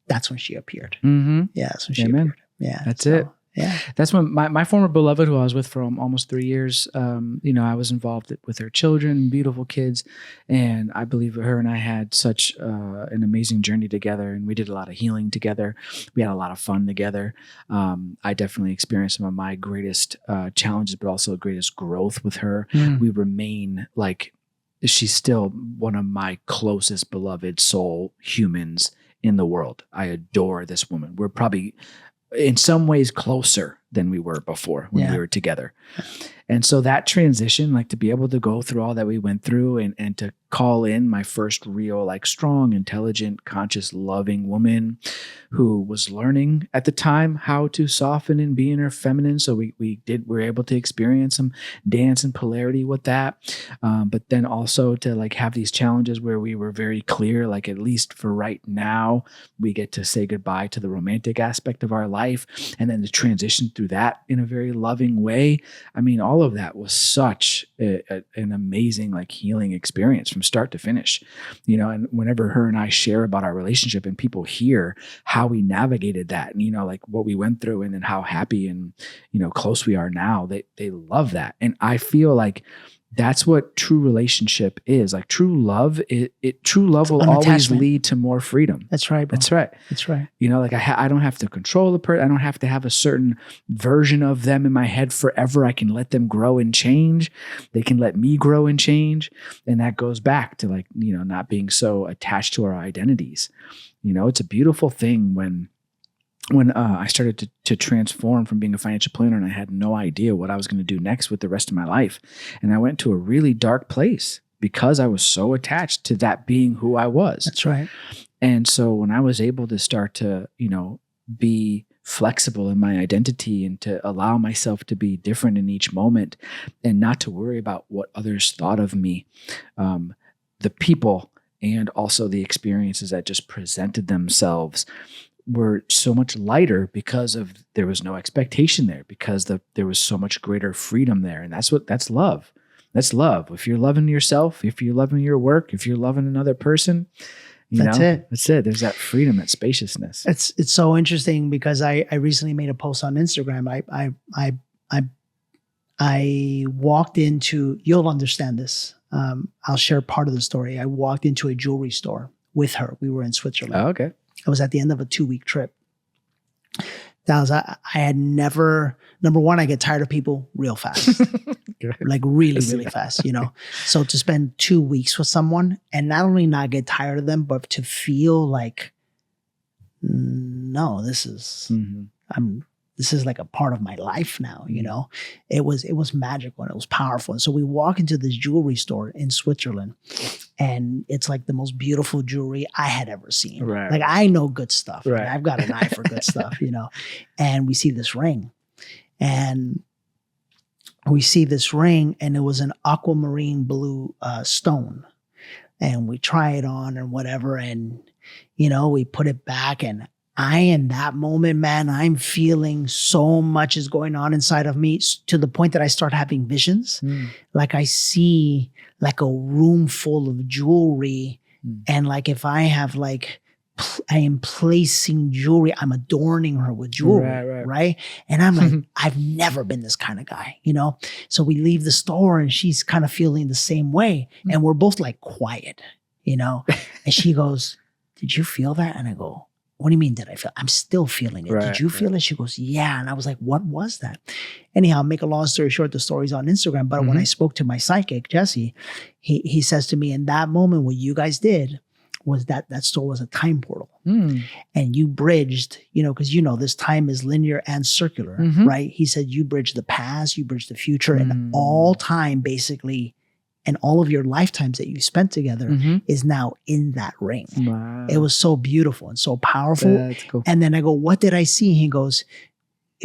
that's when she appeared. Mm-hmm. Yeah, that's when she appeared. Yeah. That's it. Yeah. That's when my former beloved, who I was with for almost 3 years, you know, I was involved with her children, beautiful kids. And I believe her and I had such an amazing journey together. And we did a lot of healing together. We had a lot of fun together. I definitely experienced some of my greatest challenges, but also greatest growth with her. We remain like, she's still one of my closest beloved soul humans in the world. I adore this woman. We're probably in some ways closer than we were before when we were together. And so that transition, like to be able to go through all that we went through and to call in my first real, like strong, intelligent, conscious, loving woman who was learning at the time how to soften and be in her feminine. So we were able to experience some dance and polarity with that. But then also to like have these challenges where we were very clear, like at least for right now, we get to say goodbye to the romantic aspect of our life. And then to transition through that in a very loving way. I mean, all of that was such an amazing, like healing experience from start to finish, you know, and whenever her and I share about our relationship and people hear how we navigated that and, you know, like what we went through and then how happy and, you know, close we are now, they love that. And I feel like that's what true relationship is. Like true love, true love will always lead to more freedom. That's right, bro. That's right. That's right. You know, like I don't have to control the person. I don't have to have a certain version of them in my head forever. I can let them grow and change. They can let me grow and change. And that goes back to like, you know, not being so attached to our identities. You know, it's a beautiful thing when I started to transform from being a financial planner and I had no idea what I was going to do next with the rest of my life. And I went to a really dark place because I was so attached to that being who I was. That's right. And so when I was able to start to, you know, be flexible in my identity and to allow myself to be different in each moment and not to worry about what others thought of me, the people and also the experiences that just presented themselves were so much lighter because of there was no expectation there, because there was so much greater freedom there. And that's love. That's love. If you're loving yourself, if you're loving your work, if you're loving another person, that's it. There's that freedom, that spaciousness. It's so interesting because I recently made a post on Instagram. I walked into, you'll understand this. I'll share part of the story. I walked into a jewelry store with her. We were in Switzerland. Oh, okay. I was at the end of a 2-week trip. I had never, number one, I get tired of people real fast, like really, really fast, you know? So to spend 2 weeks with someone and not only not get tired of them, but to feel like, no, this is, this is like a part of my life now, you know? It was magical and it was powerful. And so we walk into this jewelry store in Switzerland and it's like the most beautiful jewelry I had ever seen. Right. Like I know good stuff. Right. Like, I've got an eye for good stuff, you know? And we see this ring and it was an aquamarine blue stone. And we try it on and whatever. And, you know, we put it back and in that moment, man, I'm feeling so much is going on inside of me to the point that I start having visions. Like I see like a room full of jewelry. And like if I have like, I am placing jewelry, I'm adorning her with jewelry, right? And I'm like, I've never been this kind of guy, you know? So we leave the store and she's kind of feeling the same way. And we're both like quiet, you know? And she goes, did you feel that? And I go, what do you mean did I feel? I'm still feeling it. Did you feel it? She goes, yeah. And I was like, what was that? Anyhow, make a long story short, the story's on Instagram. But when I spoke to my psychic, Jesse, he says to me, in that moment, what you guys did was that store was a time portal. And you bridged, you know, because you know, this time is linear and circular, right? He said, you bridge the past, you bridge the future, and all time basically, and all of your lifetimes that you spent together is now in that ring. Wow. It was so beautiful and so powerful. That's cool. And then I go, what did I see? He goes,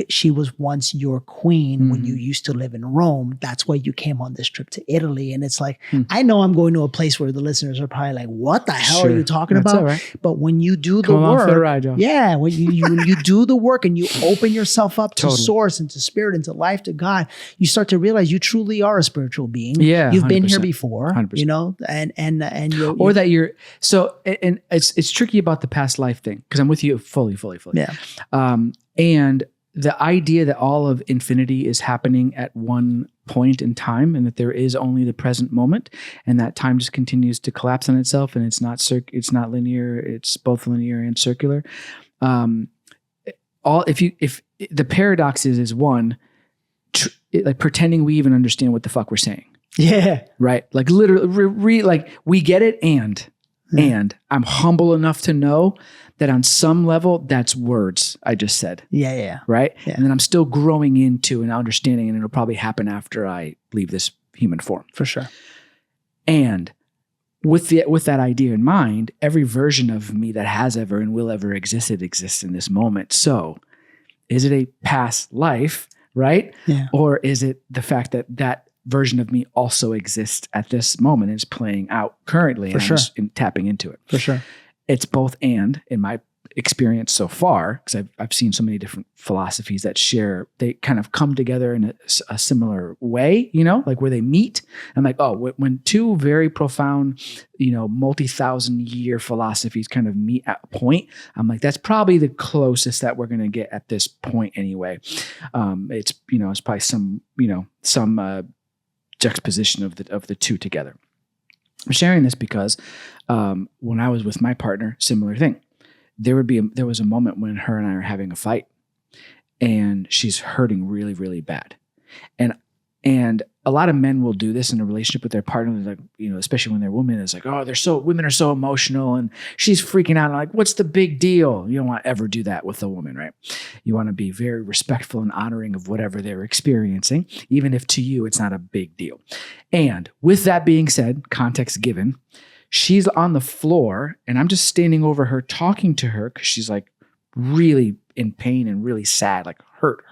she was once your queen when you used to live in Rome. That's why you came on this trip to Italy. And it's like, I know I'm going to a place where the listeners are probably like, what the hell are you talking about? All right. But when you do the work, for the ride, Joe. yeah, when you do the work and you open yourself up to source and to spirit and to life, to God, you start to realize you truly are a spiritual being. Yeah, you've been 100%. here before, 100%. you know, and it's tricky about the past life thing because I'm with you fully. Yeah. And the idea that all of infinity is happening at one point in time and that there is only the present moment and that time just continues to collapse on itself and it's not linear, it's both linear and circular. If the paradox is one, like pretending we even understand what the fuck we're saying. Yeah. Right. Like literally like we get it. And I'm humble enough to know that on some level, that's words I just said. Yeah. Right. Yeah. And then I'm still growing into and understanding, and it'll probably happen after I leave this human form. For sure. And with that idea in mind, every version of me that has ever and will ever existed exists in this moment. So is it a past life, right? Yeah. Or is it the fact that that version of me also exists at this moment and is playing out currently? For sure. I'm just tapping into it. For sure. It's both and in my experience so far, because I've seen so many different philosophies that they kind of come together in a similar way, like where they meet. I'm like, oh, when two very profound, multi-thousand year philosophies kind of meet at a point, I'm like, that's probably the closest that we're going to get at this point anyway. It's probably some juxtaposition of the two together. I'm sharing this because when I was with my partner, similar thing. There was a moment when her and I are having a fight, and she's hurting really, really bad. And a lot of men will do this in a relationship with their partner, like, especially when they're women. It's like, oh, women are so emotional, and she's freaking out. I'm like, what's the big deal? You don't want to ever do that with a woman, right? You want to be very respectful and honoring of whatever they're experiencing, even if to you it's not a big deal. And with that being said, context given, she's on the floor, and I'm just standing over her talking to her because she's like really in pain and really sad, like hurt.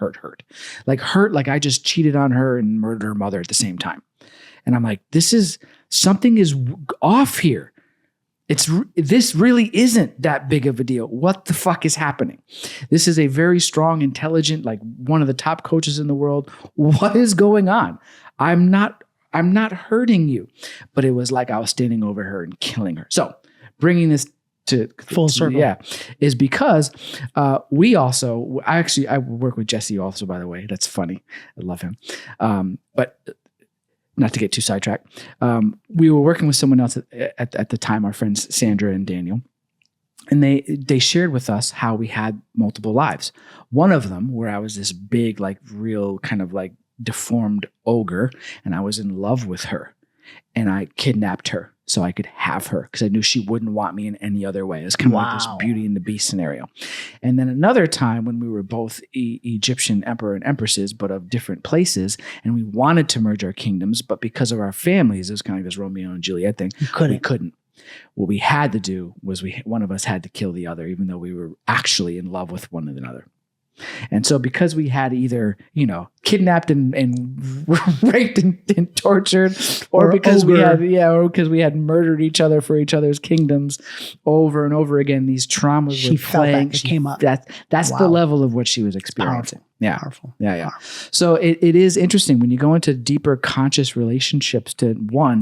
Like hurt, like I just cheated on her and murdered her mother at the same time. And I'm like, something is off here. This really isn't that big of a deal. What the fuck is happening? This is a very strong, intelligent, like one of the top coaches in the world. What is going on? I'm not hurting you. But it was like I was standing over her and killing her. So bringing this to full circle. Yeah. Is because I work with Jesse also, by the way. That's funny. I love him. But not to get too sidetracked. We were working with someone else at the time, our friends Sandra and Daniel. And they shared with us how we had multiple lives. One of them where I was this big, like real kind of like deformed ogre, and I was in love with her, and I kidnapped her so I could have her because I knew she wouldn't want me in any other way. It's kind of like this Beauty and the Beast scenario. And then another time when we were both Egyptian emperor and empresses, but of different places, and we wanted to merge our kingdoms, but because of our families, it was kind of like this Romeo and Juliet thing. We couldn't. What we had to do was one of us had to kill the other, even though we were actually in love with one another. And so because we had either, kidnapped and raped and tortured, or because we had murdered each other for each other's kingdoms over and over again, these traumas were playing. It came up. That's the level of what she was experiencing. Powerful. Yeah. So it is interesting when you go into deeper conscious relationships to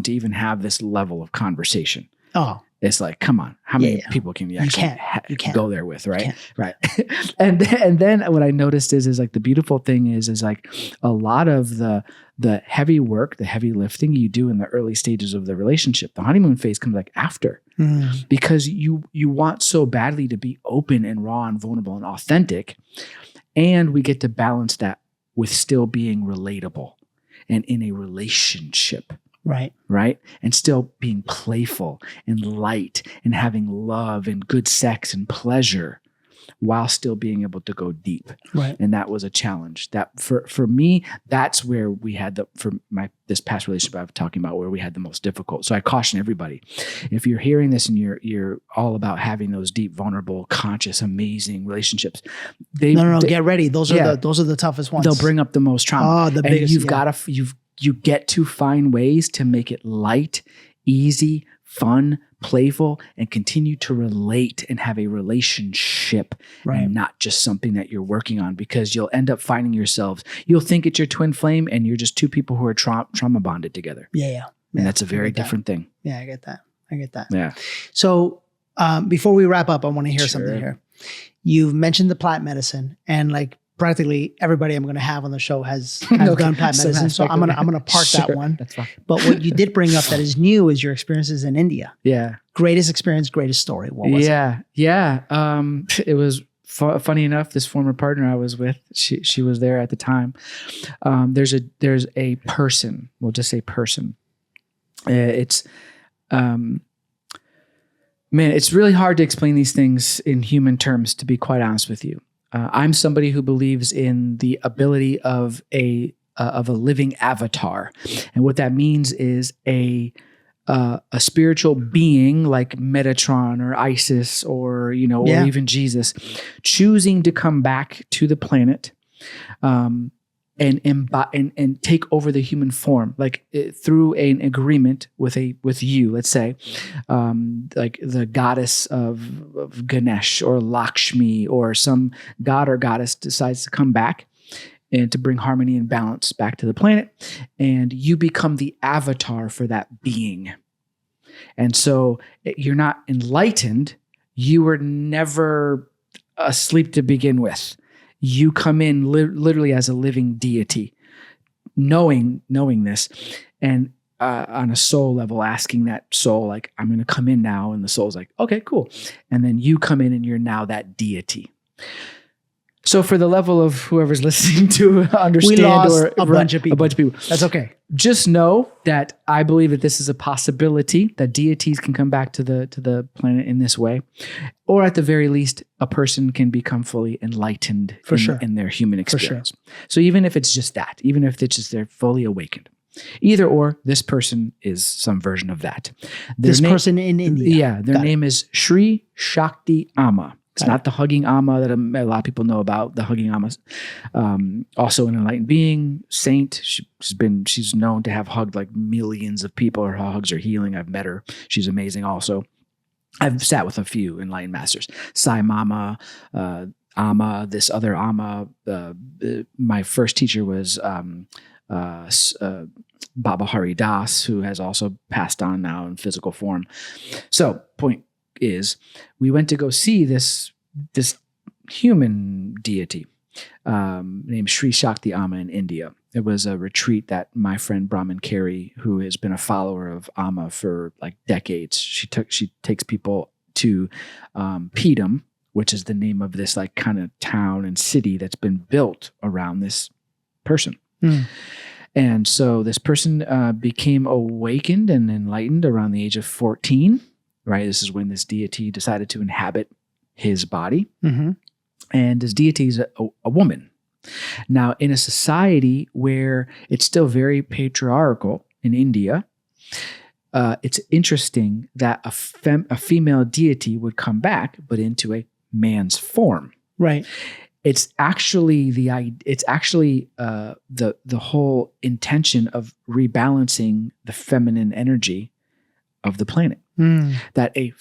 even have this level of conversation. Oh. It's like, come on, how many people can you actually go there with, right? Right. and then what I noticed is like the beautiful thing is like a lot of the heavy work, the heavy lifting you do in the early stages of the relationship. The honeymoon phase comes like after, because you want so badly to be open and raw and vulnerable and authentic, and we get to balance that with still being relatable and in a relationship. Right. And still being playful and light and having love and good sex and pleasure while still being able to go deep. Right. And that was a challenge. That for me, that's where we had this past relationship I'm talking about, where we had the most difficult. So I caution everybody, if you're hearing this and you're all about having those deep, vulnerable, conscious, amazing relationships, get ready. Those are the toughest ones. They'll bring up the most trauma. Oh, the biggest. You get to find ways to make it light, easy, fun, playful, and continue to relate and have a relationship, and not just something that you're working on, because you'll end up finding yourselves, you'll think it's your twin flame and you're just two people who are trauma bonded together. Yeah. And that's a very different thing. Yeah, I get that. Yeah. So before we wrap up, I want to hear something here. You've mentioned the plant medicine, and like practically everybody I'm going to have on the show has done plant medicine. So I'm going to park that one. That's fine. But what you did bring up that is new is your experiences in India. Yeah. Greatest experience, greatest story. What was it? Yeah. It was funny enough, this former partner I was with, she was there at the time. There's a person, we'll just say person. It's Man, it's really hard to explain these things in human terms, to be quite honest with you. I'm somebody who believes in the ability of a living avatar, and what that means is a spiritual being like Metatron or Isis or or even Jesus, choosing to come back to the planet, and take over the human form, through an agreement with you, let's say, like the goddess of Ganesh or Lakshmi, or some god or goddess decides to come back and to bring harmony and balance back to the planet, and you become the avatar for that being. And so you're not enlightened. You were never asleep to begin with. You come in literally as a living deity, knowing this, and on a soul level, asking that soul, like, I'm going to come in now. And the soul's like, okay, cool. And then you come in and you're now that deity. So for the level of whoever's listening to understand, we lost a bunch of people. That's okay. Just know that I believe that this is a possibility, that deities can come back to the planet in this way, or at the very least, a person can become fully enlightened in their human experience. So even if it's just that, even if it's just they're fully awakened, either or, this person is some version of that. Person in India. Yeah, their name is Sri Shakti Amma. It's not the hugging Amma that a lot of people know about, the hugging Ammas. Also an enlightened being, saint. She's known to have hugged like millions of people. Her hugs are healing. I've met her. She's amazing also. I've sat with a few enlightened masters. Sai Mama, Amma, this other Amma. My first teacher was Baba Hari Das, who has also passed on now in physical form. So point is, we went to go see this human deity named Sri Shakti Amma in India. It was a retreat that my friend Brahman Carey, who has been a follower of Amma for like decades, she takes people to Pedam, which is the name of this like kind of town and city that's been built around this person. And so this person became awakened and enlightened around the age of 14. Right, this is when this deity decided to inhabit his body, and this deity is a woman. Now, in a society where it's still very patriarchal in India, it's interesting that a female deity would come back, but into a man's form. Right. It's actually the whole intention of rebalancing the feminine energy of the planet. That a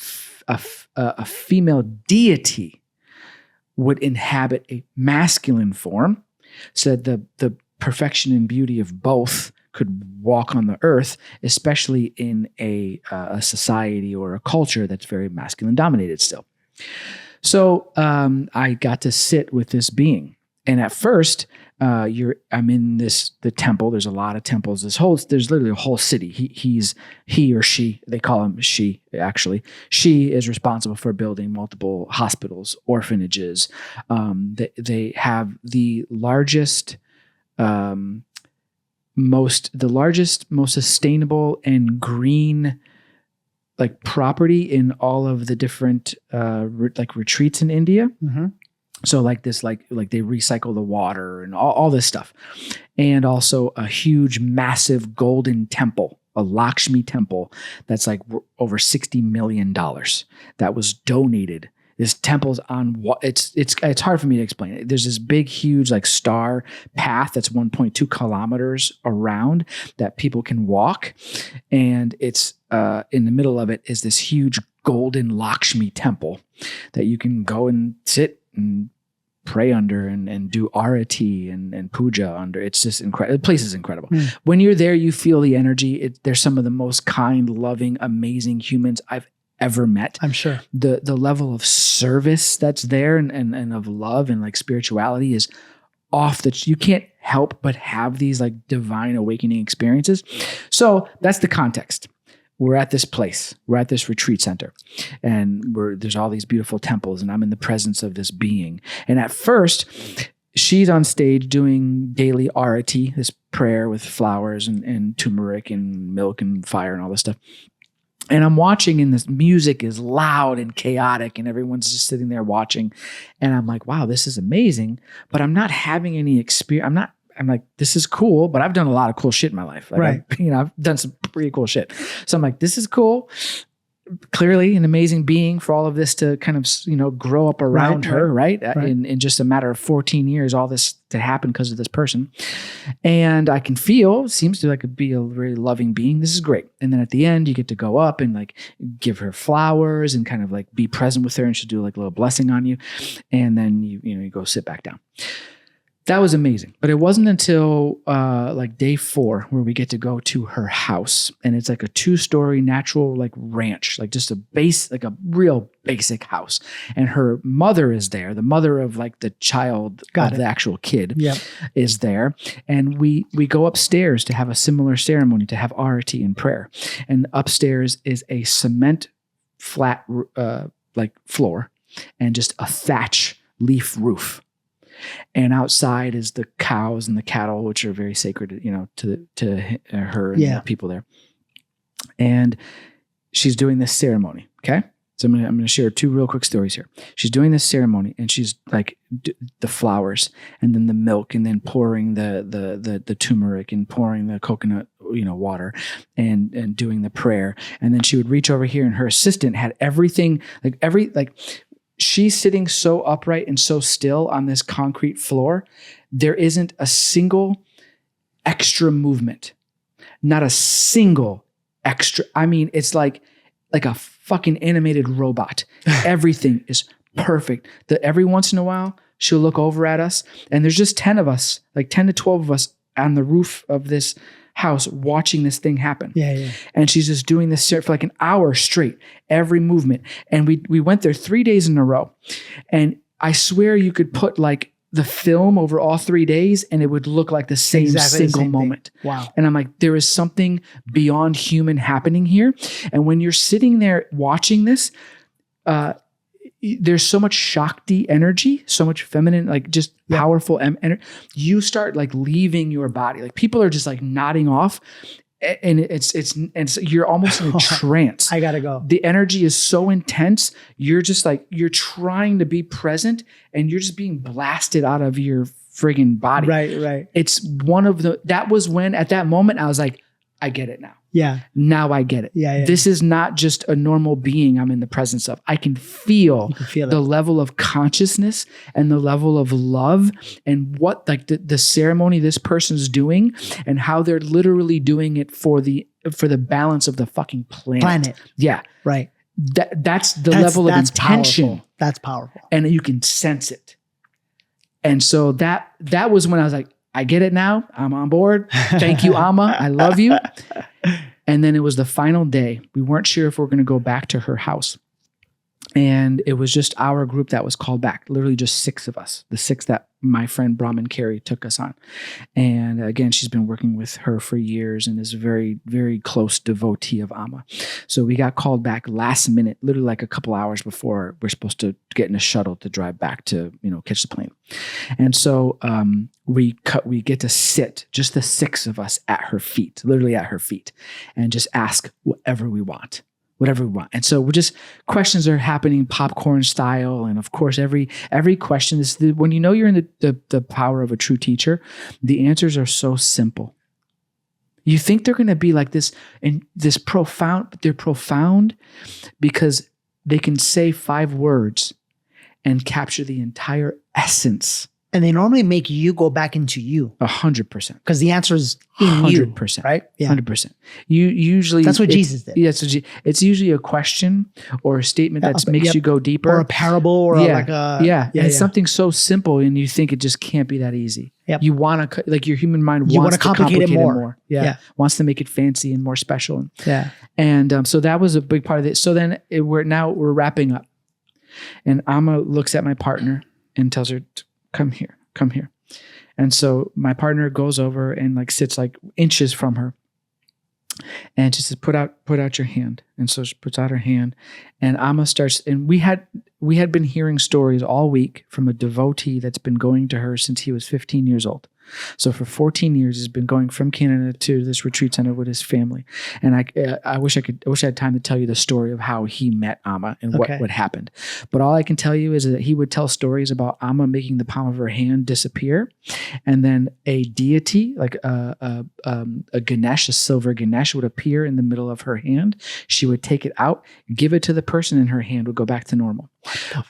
female deity would inhabit a masculine form, so that the perfection and beauty of both could walk on the earth, especially in a society or a culture that's very masculine dominated still. So I got to sit with this being, and at first, I'm in the temple. There's a lot of temples. There's literally a whole city. He or she, they call him she, actually. She is responsible for building multiple hospitals, orphanages. They have the largest, most sustainable and green like property in all of the different retreats in India. So like this, like they recycle the water and all this stuff. And also a huge, massive golden temple, a Lakshmi temple that's like over $60 million that was donated. This temple's on what it's hard for me to explain. There's this big, huge like star path that's 1.2 kilometers around that people can walk. And it's in the middle of it is this huge golden Lakshmi temple that you can go and sit and pray under and do arati and puja under. It's just incredible. The place is incredible. When you're there, you feel the energy. They're some of the most kind, loving, amazing humans I've ever met. I'm sure. The level of service that's there and of love and like spirituality is off that you can't help but have these like divine awakening experiences. So that's the context. We're at this place. We're at this retreat center, and there's all these beautiful temples, and I'm in the presence of this being. And at first, she's on stage doing daily arati, this prayer with flowers and turmeric and milk and fire and all this stuff. And I'm watching, and this music is loud and chaotic, and everyone's just sitting there watching. And I'm like, wow, this is amazing. But I'm not having any experience. I'm like, this is cool, but I've done a lot of cool shit in my life. Like, Right. I've done some pretty cool shit. So I'm like, this is cool. Clearly an amazing being for all of this to kind of, grow up around her, right? In just a matter of 14 years, all this to happen because of this person. And I can feel, seems to be a really loving being. This is great. And then at the end, you get to go up and give her flowers and kind of be present with her, and she'll do a little blessing on you. And then you go sit back down. That was amazing. But it wasn't until day 4 where we get to go to her house. And it's a 2-story natural ranch, just a real basic house. And her mother is there. The mother of the child the actual kid is there. And we go upstairs to have a similar ceremony, to have arati and prayer. And upstairs is a cement flat floor and just a thatch leaf roof. And outside is the cows and the cattle, which are very sacred, to her and the people there. And she's doing this ceremony. Okay. So I'm going to share 2 real quick stories here. She's doing this ceremony, and she's the flowers, and then the milk, and then pouring the turmeric, and pouring the coconut, water, and doing the prayer. And then she would reach over here, and her assistant had everything, she's sitting so upright and so still on this concrete floor. There isn't a single extra movement, not a single extra. I mean, it's like a fucking animated robot. Everything is perfect. Every once in a while, she'll look over at us, and there's just 10 of us, 10 to 12 of us on the roof of this house watching this thing happen. Yeah. And she's just doing this for an hour straight, every movement. And we went there 3 days in a row. And I swear you could put the film over all 3 days, and it would look like the same single moment. Thing. Wow. And I'm like, there is something beyond human happening here. And when you're sitting there watching this, there's so much Shakti energy, so much feminine, powerful energy. You start leaving your body. People are just nodding off, and it's you're almost in a trance. I gotta go. The energy is so intense. You're just you're trying to be present, and you're just being blasted out of your friggin' body. Right. It's that was when at that moment I was like, I get it now. Yeah. Now I get it. Yeah. This is not just a normal being I'm in the presence of. I can feel the level of consciousness and the level of love, and what the ceremony this person's doing, and how they're literally doing it for the balance of the fucking planet. Yeah. Right. That's the level of intention. Powerful. That's powerful. And you can sense it. And so that was when I was like, I get it now. I'm on board. Thank you, Amma. I love you. And then it was the final day. We weren't sure if we were going to go back to her house. And it was just our group that was called back, literally just 6 of us, the 6 that my friend Brahman Carey took us on. And again, she's been working with her for years and is a very, very close devotee of Amma. So we got called back last minute, literally a couple hours before we're supposed to get in a shuttle to drive back to, catch the plane. And so we get to sit, just the 6 of us at her feet, literally at her feet, and just ask whatever we want. And so questions are happening popcorn style. And of course, every question is when you're in the power of a true teacher, the answers are so simple. You think they're going to be like this and this profound, but they're profound because they can say 5 words and capture the entire essence. And they normally make you go back into you. 100%. Because the answer is in 100%. You, right? Yeah. 100%. You usually... That's what Jesus did. Yeah, it's usually a question or a statement that makes you go deeper. Or a parable or it's something so simple, and you think it just can't be that easy. Yep. You want to... your human mind wants to complicate it more. Yeah. Wants to make it fancy and more special. Yeah. And so that was a big part of it. So then we're wrapping up. And Amma looks at my partner and tells her... Come here. And so my partner goes over and sits inches from her. And she says, put out your hand. And so she puts out her hand, and Amma starts, and we had been hearing stories all week from a devotee that's been going to her since he was 15 years old. So for 14 years, he's been going from Canada to this retreat center with his family. And I wish I had time to tell you the story of how he met Amma and what happened. But all I can tell you is that he would tell stories about Amma making the palm of her hand disappear, and then a deity like a Ganesh, a silver Ganesh, would appear in the middle of her hand. She would take it out, give it to the person, and her hand would go back to normal.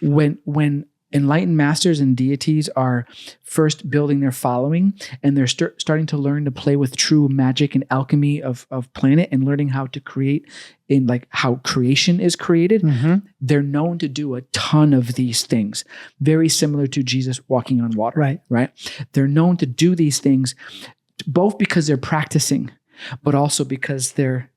When enlightened masters and deities are first building their following, and they're starting to learn to play with true magic and alchemy of planet, and learning how to create in like how creation is created, they're known to do a ton of these things, very similar to Jesus walking on water. Right? They're known to do these things both because they're practicing, but also because they're,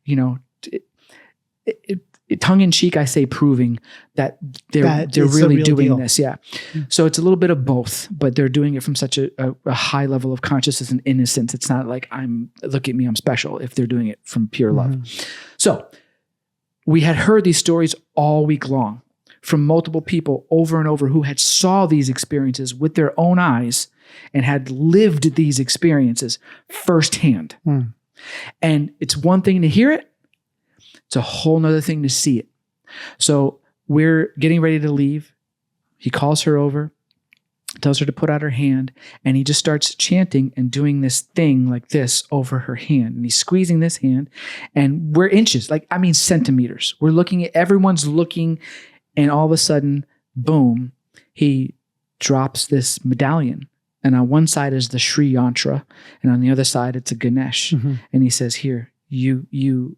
tongue in cheek, I say proving that they're really doing this. Yeah. So it's a little bit of both, but they're doing it from such a high level of consciousness and innocence. It's not like look at me, I'm special, if they're doing it from pure love. So we had heard these stories all week long from multiple people over and over who had saw these experiences with their own eyes and had lived these experiences firsthand. And it's one thing to hear it. It's a whole nother thing to see it. So we're getting ready to leave. He calls her over, tells her to put out her hand, and he just starts chanting and doing this thing like this over her hand. And he's squeezing this hand, and we're inches, centimeters. We're looking at, everyone's looking, and all of a sudden, boom, he drops this medallion. And on one side is the Sri Yantra, and on the other side, it's a Ganesh. And he says, here, you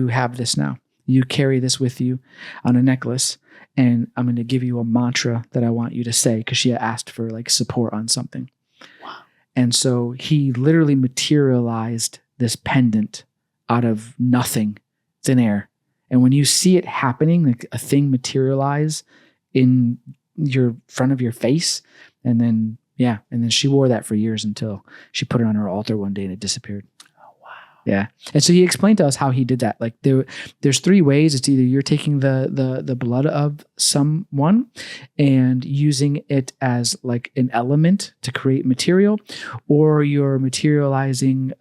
have this now. You carry this with you on a necklace, and I'm going to give you a mantra that I want you to say, because she asked for like support on something. Wow. And so he literally materialized this pendant out of nothing, thin air. And when you see it happening, like a thing materialize in your front of your face, and then she wore that for years until she put it on her altar one day and it disappeared. Yeah. And so he explained to us how he did that. Like there's three ways. It's either you're taking the blood of someone and using it as like an element to create material, or you're materializing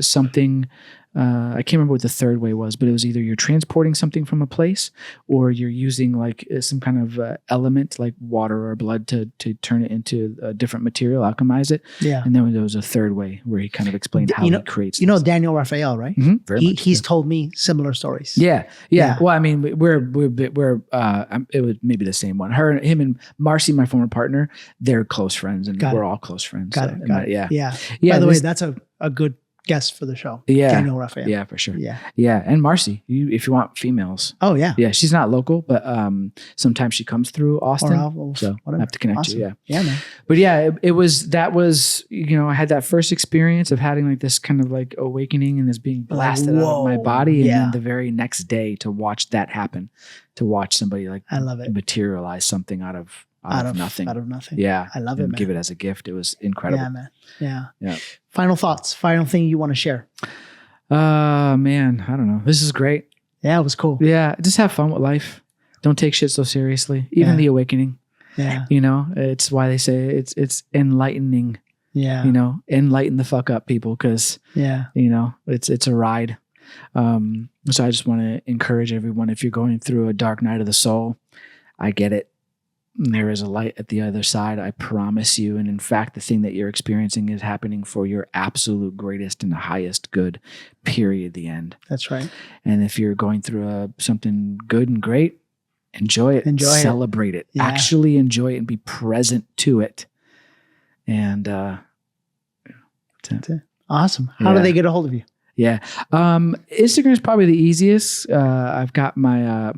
something. I can't remember what the third way was, but it was either you're transporting something from a place, or you're using like some kind of element like water or blood to turn it into a different material, alchemize it. Yeah. And then there was a third way where he kind of explained how he creates. Daniel Raphael, right? He's told me similar stories. Yeah. Well, I mean, we're it was maybe the same one. Him and Marcy, my former partner, they're close friends, and we're all close friends. Got it. Yeah. By the way, that's a good guest for the show. Yeah. Daniel Raphael. Yeah, for sure. Yeah. And Marcy, if you want females. Oh, yeah. Yeah. She's not local, but sometimes she comes through Austin. So I have to connect you. Yeah. Yeah, man. But yeah, that was, I had that first experience of having like this kind of like awakening and this being blasted out of my body. And then the very next day to watch that happen, to watch somebody like I love it. Materialize something out of nothing. Out of nothing. Yeah. I love it, man. Give it as a gift. It was incredible. Yeah, man. Yeah. Final thoughts. Final thing you want to share? Man, I don't know. This is great. Yeah, it was cool. Yeah. Just have fun with life. Don't take shit so seriously. Even the awakening. Yeah. It's why they say it's enlightening. Yeah. Enlighten the fuck up, people, because it's a ride. So I just want to encourage everyone, if you're going through a dark night of the soul, I get it. There is a light at the other side, I promise you. And in fact, the thing that you're experiencing is happening for your absolute greatest and highest good, period, the end. That's right. And if you're going through something good and great, enjoy it. Celebrate it. Yeah. Actually enjoy it and be present to it. And that's it. Awesome. How do they get a hold of you? Yeah. Instagram is probably the easiest. I've got my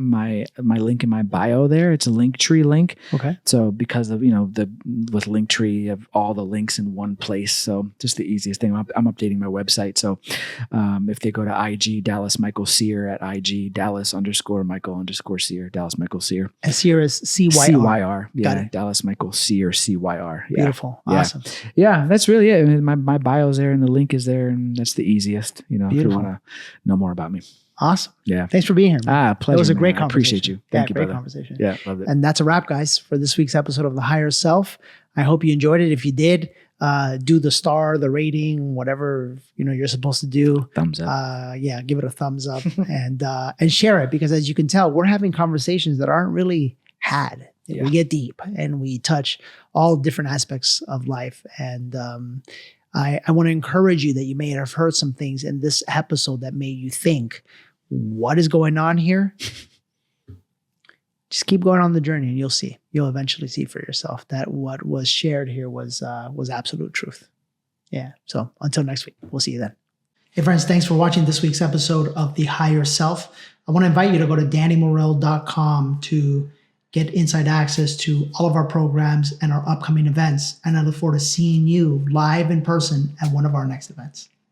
link in my bio there. It's a Linktree link. Okay. So because of, with Linktree, you have all the links in one place. So just the easiest thing. I'm updating my website. So if they go to IG, Dallas Michael Cyr at IG, Dallas_Michael_Cyr, Dallas Michael Cyr. And Cyr is CYR. CYR. Yeah. Got it. Dallas Michael Cyr, CYR. Yeah. Beautiful. Awesome. Yeah. That's really it. I mean, my bio's there and the link is there, and that's the easiest. If you want to know more about me. Awesome. Yeah. Thanks for being here, man. Pleasure. It was a great conversation. I appreciate you. Thank you, great brother. Conversation. Yeah, loved it. And that's a wrap, guys, for this week's episode of The Higher Self. I hope you enjoyed it. If you did, do the star, the rating, whatever you're supposed to do. Thumbs up. Yeah, give it a thumbs up and share it, because as you can tell, we're having conversations that aren't really had. Yeah. We get deep and we touch all different aspects of life. And I want to encourage you that you may have heard some things in this episode that made you think, what is going on here? Just keep going on the journey and you'll see. You'll eventually see for yourself that what was shared here was absolute truth. Yeah. So until next week, we'll see you then. Hey friends, thanks for watching this week's episode of The Higher Self. I want to invite you to go to DannyMorel.com to get inside access to all of our programs and our upcoming events. And I look forward to seeing you live in person at one of our next events.